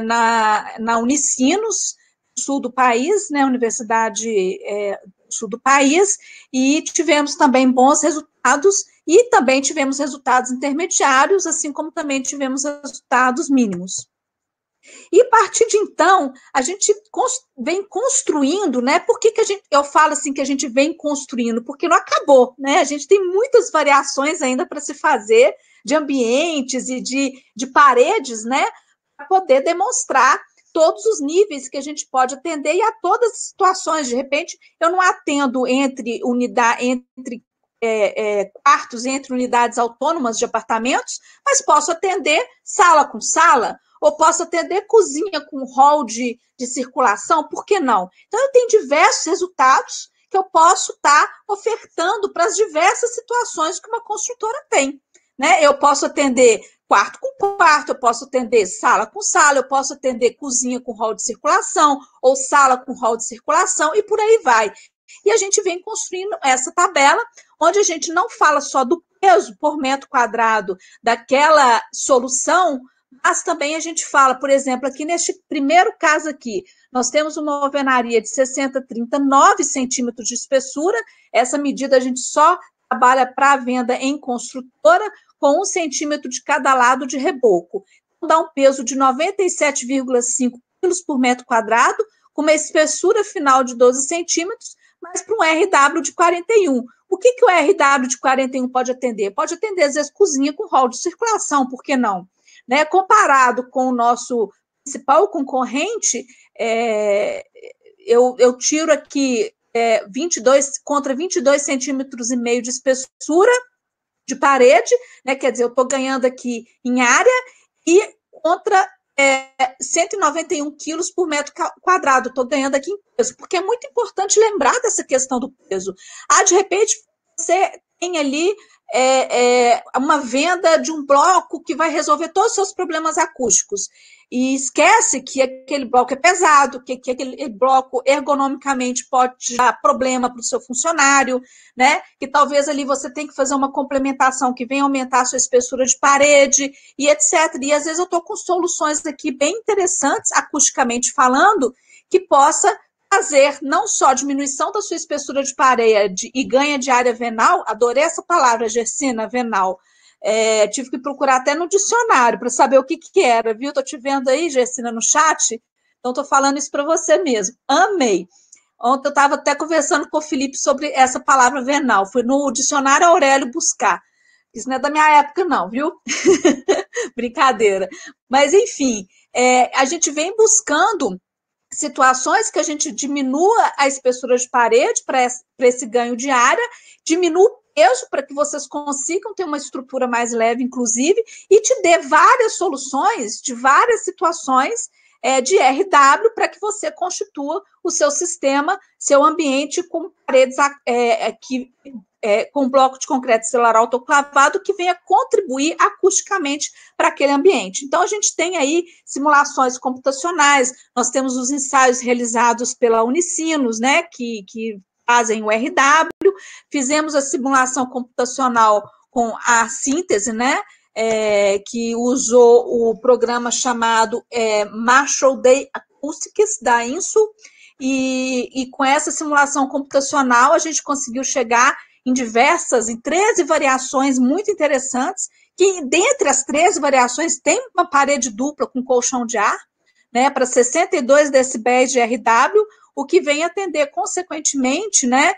na Unicinos, sul do país, né, Universidade do sul do país, e tivemos também bons resultados, e também tivemos resultados intermediários, assim como também tivemos resultados mínimos. E a partir de então, a gente vem construindo, né? Por que eu falo assim que a gente vem construindo? Porque não acabou, né? A gente tem muitas variações ainda para se fazer de ambientes e de paredes, né? Para poder demonstrar todos os níveis que a gente pode atender e a todas as situações. De repente, eu não atendo entre quartos, entre unidades autônomas de apartamentos, mas posso atender sala com sala, ou posso atender cozinha com hall de circulação, por que não? Então, eu tenho diversos resultados que eu posso estar ofertando para as diversas situações que uma construtora tem, né? Eu posso atender quarto com quarto, eu posso atender sala com sala, eu posso atender cozinha com hall de circulação, ou sala com hall de circulação, e por aí vai. E a gente vem construindo essa tabela, onde a gente não fala só do peso por metro quadrado daquela solução, mas também a gente fala, por exemplo, aqui neste primeiro caso aqui, nós temos uma alvenaria de 60-30, 9 centímetros de espessura. Essa medida a gente só trabalha para venda em construtora, com 1 centímetro de cada lado de reboco. Então, dá um peso de 97,5 quilos por metro quadrado, com uma espessura final de 12 centímetros, mas para um RW de 41. O que o RW de 41 pode atender? Pode atender, às vezes, cozinha com hall de circulação, por que não? Né? Comparado com o nosso principal concorrente, eu tiro aqui 22 contra 22 centímetros e meio de espessura de parede, né? Quer dizer, eu estou ganhando aqui em área, e contra 191 quilos por metro quadrado, estou ganhando aqui em peso, porque é muito importante lembrar dessa questão do peso. De repente, você tem ali uma venda de um bloco que vai resolver todos os seus problemas acústicos, e esquece que aquele bloco é pesado, que aquele bloco ergonomicamente pode dar problema para o seu funcionário, né? Que talvez ali você tenha que fazer uma complementação que venha aumentar a sua espessura de parede e etc. E às vezes eu estou com soluções aqui bem interessantes, acusticamente falando, que possa fazer não só diminuição da sua espessura de parede e ganha de área venal. Adorei essa palavra, Gersina, venal. Tive que procurar até no dicionário para saber o que era, viu? Estou te vendo aí, Gersina, no chat, então estou falando isso para você mesmo. Amei. Ontem eu estava até conversando com o Felipe sobre essa palavra venal. Fui no dicionário Aurélio buscar. Isso não é da minha época, não, viu? Brincadeira. Mas, enfim, a gente vem buscando situações que a gente diminua a espessura de parede para esse ganho de área, diminua o peso para que vocês consigam ter uma estrutura mais leve, inclusive, e te dê várias soluções de várias situações de RW para que você constitua o seu sistema, seu ambiente com paredes com bloco de concreto celular autoclavado que venha contribuir acusticamente para aquele ambiente. Então, a gente tem aí simulações computacionais, nós temos os ensaios realizados pela Unicinos, né, que fazem o RW, fizemos a simulação computacional com a síntese, né, que usou o programa chamado Marshall Day Acoustics, da INSU, e com essa simulação computacional a gente conseguiu chegar em 13 variações muito interessantes, que dentre as 13 variações tem uma parede dupla com colchão de ar, né, para 62 decibéis de RW, o que vem atender, consequentemente, né,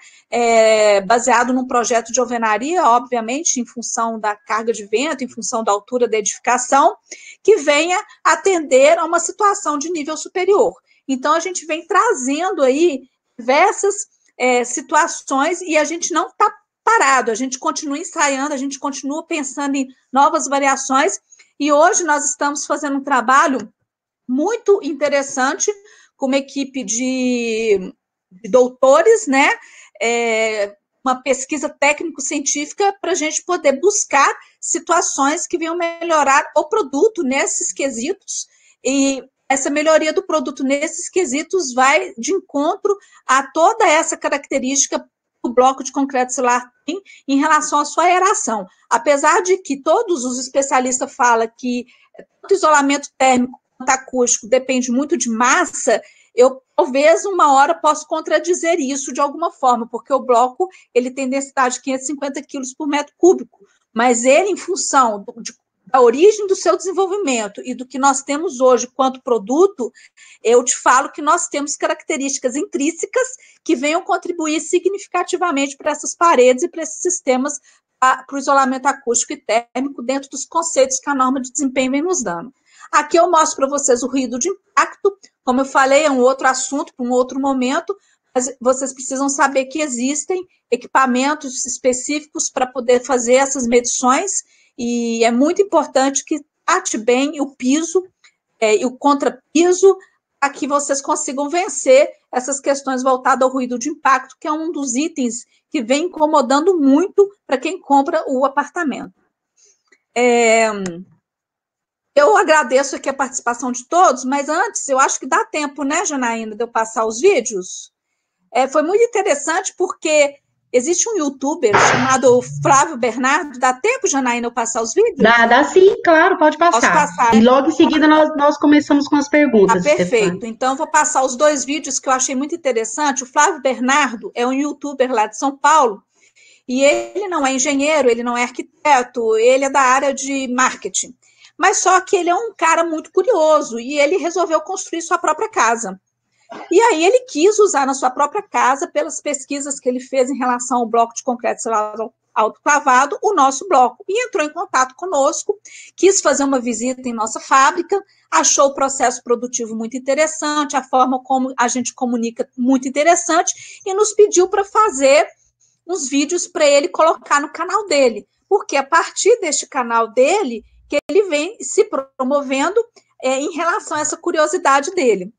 baseado num projeto de alvenaria, obviamente, em função da carga de vento, em função da altura da edificação, que venha atender a uma situação de nível superior. Então, a gente vem trazendo aí diversas situações, e a gente não está parado, a gente continua ensaiando, a gente continua pensando em novas variações, e hoje nós estamos fazendo um trabalho muito interessante com uma equipe de doutores, né, uma pesquisa técnico-científica para a gente poder buscar situações que venham melhorar o produto nesses quesitos, e essa melhoria do produto nesses quesitos vai de encontro a toda essa característica do o bloco de concreto celular tem em relação à sua aeração. Apesar de que todos os especialistas falam que tanto isolamento térmico quanto acústico depende muito de massa, eu talvez uma hora possa contradizer isso de alguma forma, porque o bloco ele tem densidade de 550 quilos por metro cúbico, mas ele, em função da origem do seu desenvolvimento e do que nós temos hoje quanto produto, eu te falo que nós temos características intrínsecas que venham contribuir significativamente para essas paredes e para esses sistemas, para o isolamento acústico e térmico dentro dos conceitos que a norma de desempenho vem nos dando. Aqui eu mostro para vocês o ruído de impacto, como eu falei, é um outro assunto para um outro momento, mas vocês precisam saber que existem equipamentos específicos para poder fazer essas medições, e é muito importante que trate bem o piso e o contrapiso para que vocês consigam vencer essas questões voltadas ao ruído de impacto, que é um dos itens que vem incomodando muito para quem compra o apartamento. Eu agradeço aqui a participação de todos, mas antes, eu acho que dá tempo, né, Janaína, de eu passar os vídeos? Foi muito interessante porque existe um youtuber chamado Flávio Bernardo. Dá tempo, Janaína, eu passar os vídeos? Dá sim, claro, pode passar. Posso passar. E logo em seguida nós começamos com as perguntas. Perfeito. Stefania. Então, vou passar os 2 vídeos que eu achei muito interessante. O Flávio Bernardo é um youtuber lá de São Paulo, e ele não é engenheiro, ele não é arquiteto, ele é da área de marketing. Mas só que ele é um cara muito curioso, e ele resolveu construir sua própria casa. E aí ele quis usar na sua própria casa, pelas pesquisas que ele fez em relação ao bloco de concreto celular autoclavado, o nosso bloco, e entrou em contato conosco, quis fazer uma visita em nossa fábrica, achou o processo produtivo muito interessante, a forma como a gente comunica muito interessante, e nos pediu para fazer uns vídeos para ele colocar no canal dele, porque a partir deste canal dele, que ele vem se promovendo em relação a essa curiosidade dele.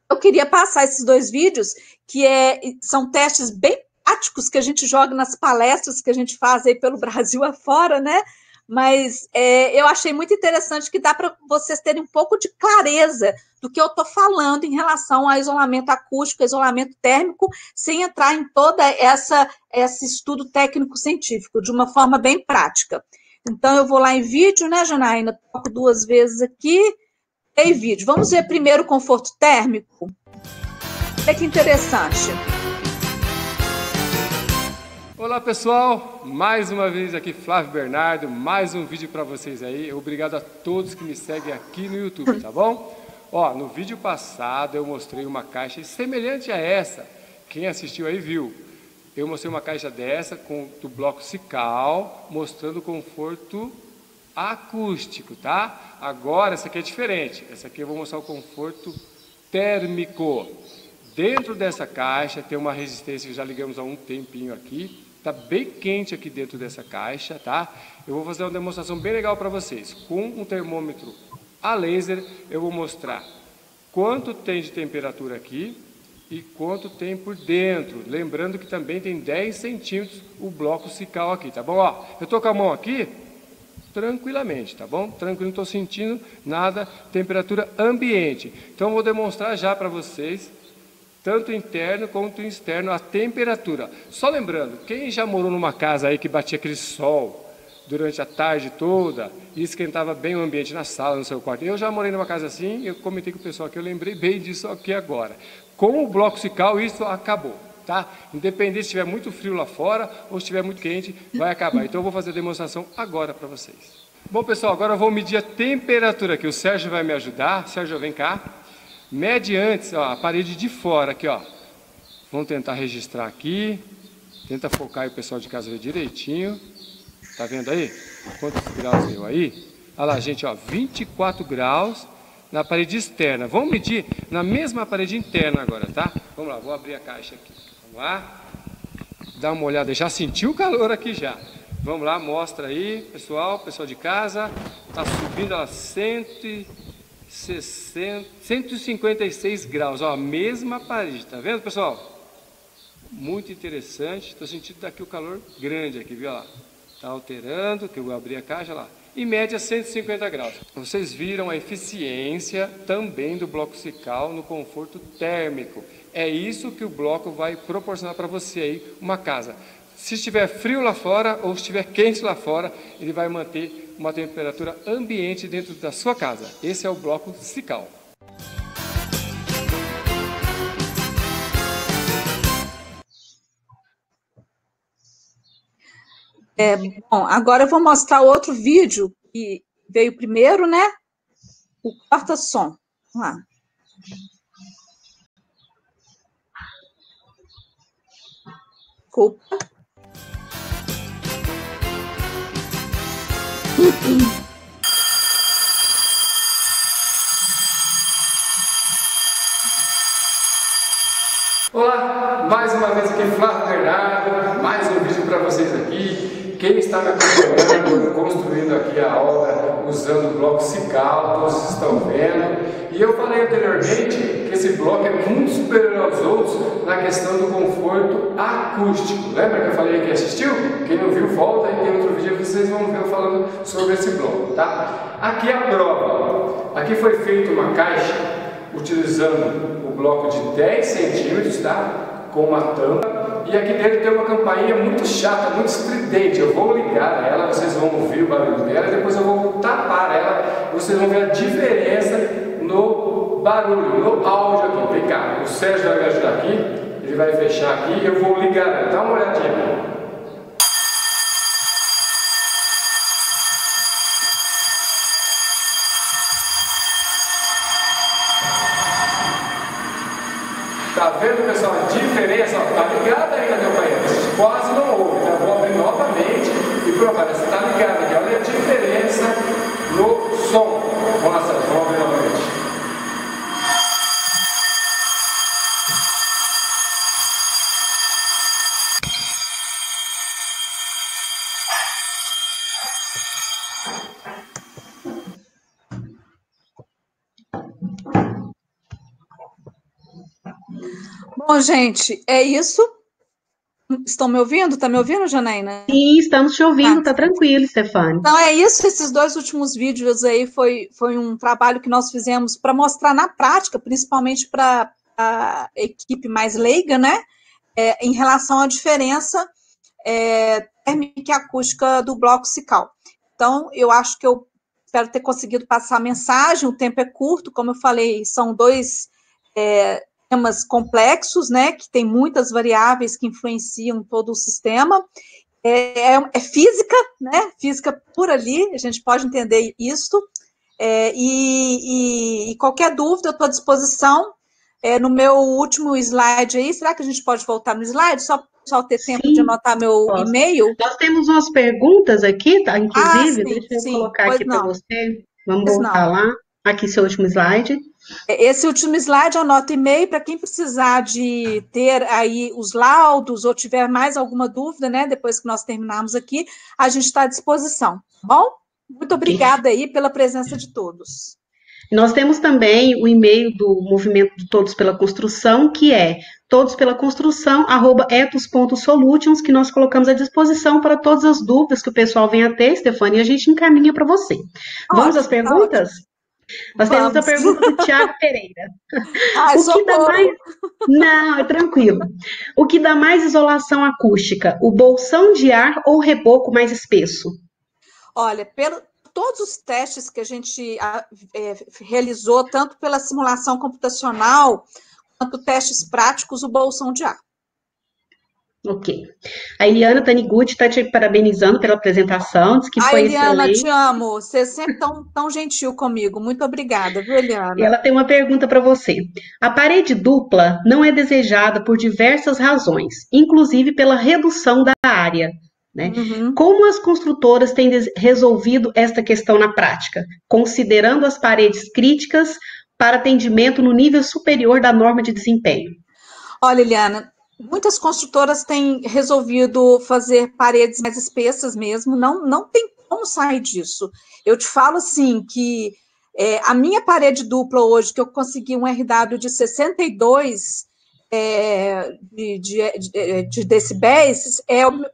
Eu queria passar esses 2 vídeos, que são testes bem práticos que a gente joga nas palestras que a gente faz aí pelo Brasil afora, né? Mas eu achei muito interessante que dá para vocês terem um pouco de clareza do que eu estou falando em relação a isolamento acústico, isolamento térmico, sem entrar em toda esse estudo técnico-científico, de uma forma bem prática. Então, eu vou lá em vídeo, né, Janaína? Toco 2 vezes aqui. Em vídeo. Vamos ver primeiro o conforto térmico. Olha que interessante. Olá, pessoal. Mais uma vez aqui, Flávio Bernardo. Mais um vídeo para vocês aí. Obrigado a todos que me seguem aqui no YouTube, tá bom? Ó, no vídeo passado eu mostrei uma caixa semelhante a essa. Quem assistiu aí viu. Eu mostrei uma caixa dessa do bloco Sical, mostrando o conforto acústico, tá? Agora, essa aqui é diferente. Essa aqui eu vou mostrar o conforto térmico. Dentro dessa caixa tem uma resistência que já ligamos há um tempinho aqui. Tá bem quente aqui dentro dessa caixa, tá? Eu vou fazer uma demonstração bem legal para vocês. Com um termômetro a laser, eu vou mostrar quanto tem de temperatura aqui e quanto tem por dentro. Lembrando que também tem 10 centímetros o bloco Sical aqui, tá bom? Ó, eu tô com a mão aqui tranquilamente, tá bom? Tranquilo, não estou sentindo nada, temperatura ambiente. Então, eu vou demonstrar já para vocês, tanto interno quanto externo, a temperatura. Só lembrando, quem já morou numa casa aí que batia aquele sol durante a tarde toda e esquentava bem o ambiente na sala, no seu quarto? Eu já morei numa casa assim, eu comentei com o pessoal aqui, eu lembrei bem disso aqui agora. Com o bloco Sical, isso acabou. Tá? Independente se estiver muito frio lá fora ou se estiver muito quente, vai acabar. Então eu vou fazer a demonstração agora para vocês. Bom, pessoal, agora eu vou medir a temperatura aqui. O Sérgio vai me ajudar. Sérgio, vem cá. Mede antes, ó, a parede de fora aqui, ó. Vamos tentar registrar aqui. Tenta focar aí o pessoal de casa ver direitinho. Tá vendo aí? Quantos graus deu aí? Olha lá, gente, ó, 24 graus na parede externa. Vamos medir na mesma parede interna agora, tá? Vamos lá, vou abrir a caixa aqui. Vamos lá, dá uma olhada, já sentiu o calor aqui já. Vamos lá, mostra aí, pessoal de casa, tá subindo a 156 graus, ó, a mesma parede, tá vendo, pessoal? Muito interessante, tô sentindo daqui o calor grande aqui, viu, ó, tá alterando, que eu vou abrir a caixa lá, e mede a 150 graus. Vocês viram a eficiência também do bloco Cical no conforto térmico. É isso que o bloco vai proporcionar para você aí, uma casa. Se estiver frio lá fora ou estiver quente lá fora, ele vai manter uma temperatura ambiente dentro da sua casa. Esse é o bloco Cical. Bom, agora eu vou mostrar outro vídeo que veio primeiro, né? O corta-som. Vamos lá. Desculpa. Olá, mais uma vez aqui Flávio Bernardo, mais um vídeo para vocês aqui. Quem está me acompanhando, construindo aqui a obra usando o bloco Cical, todos estão vendo. E eu falei anteriormente que esse bloco é muito superior aos outros na questão do conforto acústico. Lembra que eu falei que assistiu? Quem não viu, volta e tem outro vídeo que vocês vão ver eu falando sobre esse bloco, tá? Aqui é a prova. Aqui foi feita uma caixa utilizando o bloco de 10 centímetros, tá? Com uma tampa. E aqui dentro tem uma campainha muito chata, muito estridente. Eu vou ligar ela, vocês vão ouvir o barulho dela, e depois eu vou tapar ela, vocês vão ver a diferença no barulho, no áudio aqui. Vem cá, o Sérgio vai me ajudar aqui, ele vai fechar aqui e eu vou ligar ela. Dá uma olhadinha. Tá vendo, pessoal, a diferença? Ó, tá ligada ainda, meu pai? Quase não ouve, então eu vou abrir novamente e provar. Você tá ligado aqui, olha a diferença no som. Vamos lá, Sérgio, vamos abrir novamente. Bom, gente, é isso. Estão me ouvindo? Tá me ouvindo, Janaína? Sim, estamos te ouvindo, tá tranquilo, Stefane. Então é isso, esses dois últimos vídeos aí foi um trabalho que nós fizemos para mostrar na prática, principalmente para a equipe mais leiga, né? Em relação à diferença térmica e acústica do bloco Cical. Então, eu acho que eu espero ter conseguido passar a mensagem, o tempo é curto, como eu falei, são dois temas complexos, né, que tem muitas variáveis que influenciam todo o sistema. É física, né, física por ali, a gente pode entender isso, e qualquer dúvida eu estou à disposição. No meu último slide aí, será que a gente pode voltar no slide, só para o pessoal ter tempo de anotar meu e-mail? Nós temos umas perguntas aqui, tá? Inclusive, sim, deixa eu colocar aqui para você. Vamos Pois voltar lá. Aqui, seu último slide. Esse último slide, anota e-mail para quem precisar de ter aí os laudos ou tiver mais alguma dúvida, né? Depois que nós terminarmos aqui, a gente está à disposição, tá bom? Muito obrigada aí pela presença de todos. Nós temos também o e-mail do Movimento de Todos pela Construção, que é todospelaconstrução@ethos.solutions, que nós colocamos à disposição para todas as dúvidas que o pessoal venha a ter, Stefane, e a gente encaminha para você. Vamos às perguntas? Nós temos a pergunta do Tiago Pereira. O que dá mais... Não, é tranquilo. O que dá mais isolação acústica? O bolsão de ar ou o reboco mais espesso? Olha, todos os testes que a gente realizou, tanto pela simulação computacional, quanto testes práticos, o bolsão de ar. Ok. A Eliana Taniguchi está te parabenizando pela apresentação, diz que foi Eliana, excelente. te amo. Você é sempre tão gentil comigo. Muito obrigada, viu, Eliana? E ela tem uma pergunta para você. A parede dupla não é desejada por diversas razões, inclusive pela redução da área, né? Uhum. Como as construtoras têm resolvido esta questão na prática, considerando as paredes críticas para atendimento no nível superior da norma de desempenho? Olha, Eliana, muitas construtoras têm resolvido fazer paredes mais espessas mesmo, não tem como sair disso. Eu te falo assim que a minha parede dupla hoje, que eu consegui um RW de 62 de decibéis,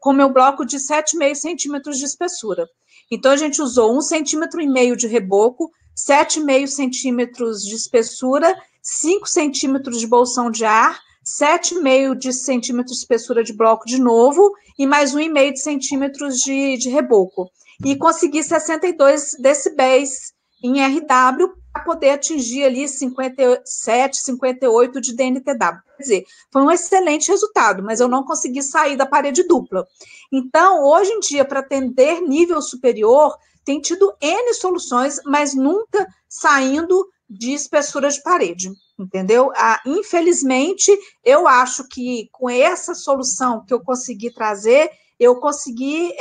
com o meu bloco de 7,5 centímetros de espessura. Então, a gente usou 1,5 centímetro de reboco, 7,5 centímetros de espessura, 5 centímetros de bolsão de ar, 7,5 centímetros de espessura de bloco de novo e mais 1,5 centímetros de reboco. E consegui 62 decibéis em RW para poder atingir ali 57, 58 de DNTW. Quer dizer, foi um excelente resultado, mas eu não consegui sair da parede dupla. Então, hoje em dia, para atender nível superior, tem tido N soluções, mas nunca saindo de espessura de parede, entendeu? Infelizmente, eu acho que com essa solução que eu consegui trazer, eu consegui,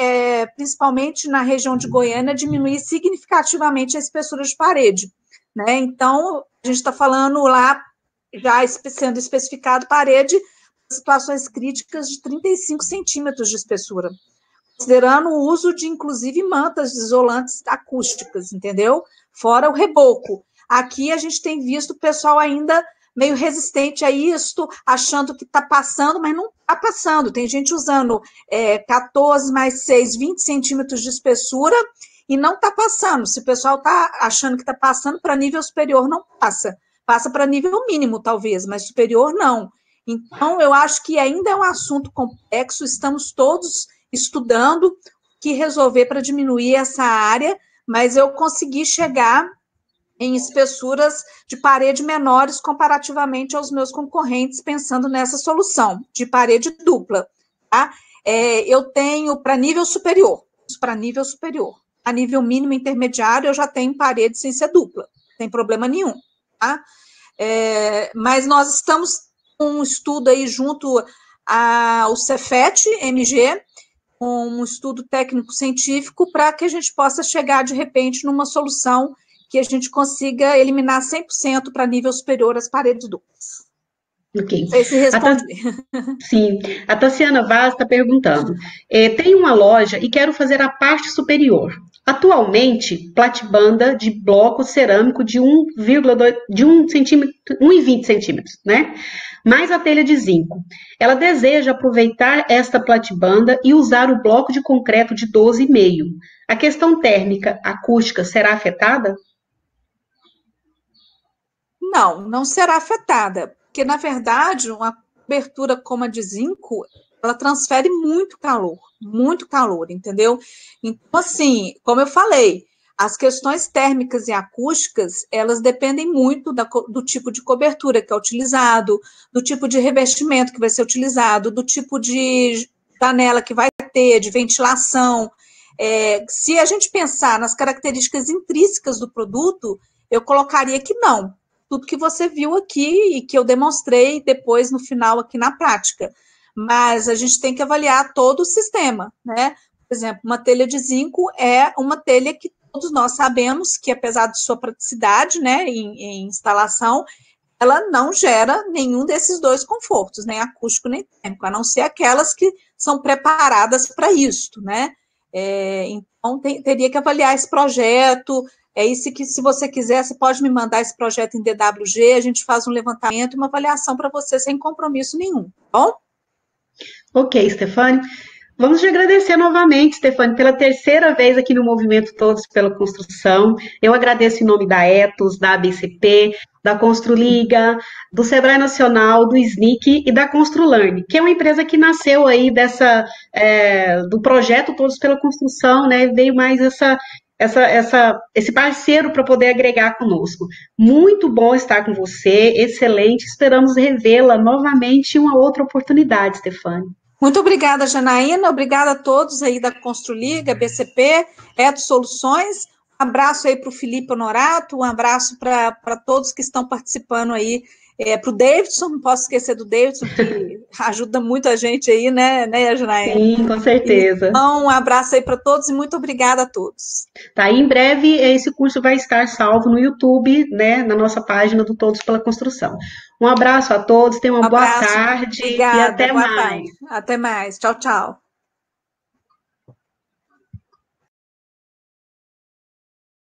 principalmente na região de Goiânia, diminuir significativamente a espessura de parede, né? Então, a gente está falando lá, já sendo especificado parede, situações críticas de 35 centímetros de espessura, considerando o uso de, inclusive, mantas isolantes acústicas, entendeu? Fora o reboco. Aqui a gente tem visto o pessoal ainda meio resistente a isto, achando que está passando, mas não está passando. Tem gente usando 14 mais 6, 20 centímetros de espessura e não está passando. Se o pessoal está achando que está passando para nível superior, não passa. Passa para nível mínimo, talvez, mas superior não. Então, eu acho que ainda é um assunto complexo, estamos todos estudando o que resolver para diminuir essa área, mas eu consegui chegar em espessuras de parede menores comparativamente aos meus concorrentes, pensando nessa solução de parede dupla, tá? Eu tenho para nível superior, a nível mínimo intermediário eu já tenho parede sem ser dupla, não tem problema nenhum, tá? Mas nós estamos com um estudo aí junto ao Cefet-MG, um estudo técnico-científico para que a gente possa chegar, de repente, numa solução que a gente consiga eliminar 100% para nível superior as paredes duplas. Ok. Não sei se respondi. Sim. A Tassiana Vaz está perguntando. Tenho uma loja e quero fazer a parte superior. Atualmente, platibanda de bloco cerâmico de 1,20 centímetros, né? Mais a telha de zinco. Ela deseja aproveitar esta platibanda e usar o bloco de concreto de 12,5. A questão térmica, acústica, será afetada? Não será afetada, porque, na verdade, uma cobertura como a de zinco, ela transfere muito calor, entendeu? Então, assim, como eu falei, as questões térmicas e acústicas, elas dependem muito do tipo de cobertura que é utilizado, do tipo de revestimento que vai ser utilizado, do tipo de janela que vai ter, de ventilação. Se a gente pensar nas características intrínsecas do produto, eu colocaria que não. Tudo que você viu aqui e que eu demonstrei depois no final aqui na prática. Mas a gente tem que avaliar todo o sistema, né? Por exemplo, uma telha de zinco é uma telha que todos nós sabemos que, apesar de sua praticidade, né, em instalação, ela não gera nenhum desses dois confortos, nem acústico nem térmico, a não ser aquelas que são preparadas para isso, né? Então, teria que avaliar esse projeto. É isso que, se você quiser, você pode me mandar esse projeto em DWG, a gente faz um levantamento e uma avaliação para você sem compromisso nenhum, tá bom? Ok, Stefane. Vamos te agradecer novamente, Stefane, pela terceira vez aqui no Movimento Todos pela Construção. Eu agradeço em nome da Etos, da ABCP, da Construliga, do Sebrae Nacional, do SNIC e da Construlearn, que é uma empresa que nasceu aí do projeto Todos pela Construção, né? Veio mais esse parceiro para poder agregar conosco. Muito bom estar com você, excelente. Esperamos revê-la novamente em uma outra oportunidade, Stefane. Muito obrigada, Janaína. Obrigada a todos aí da Construliga, BCP, Etos Soluções. Um abraço aí para o Felipe Honorato, um abraço para todos que estão participando aí. Para o Davidson, não posso esquecer do Davidson, que ajuda muito a gente aí, né, Janaína? Sim, com certeza. Então, um abraço aí para todos e muito obrigada a todos. Tá, em breve esse curso vai estar salvo no YouTube, né, na nossa página do Todos pela Construção. Um abraço a todos, tenham uma boa tarde. Obrigada, e até boa mais. Tarde. Até mais. Tchau, tchau.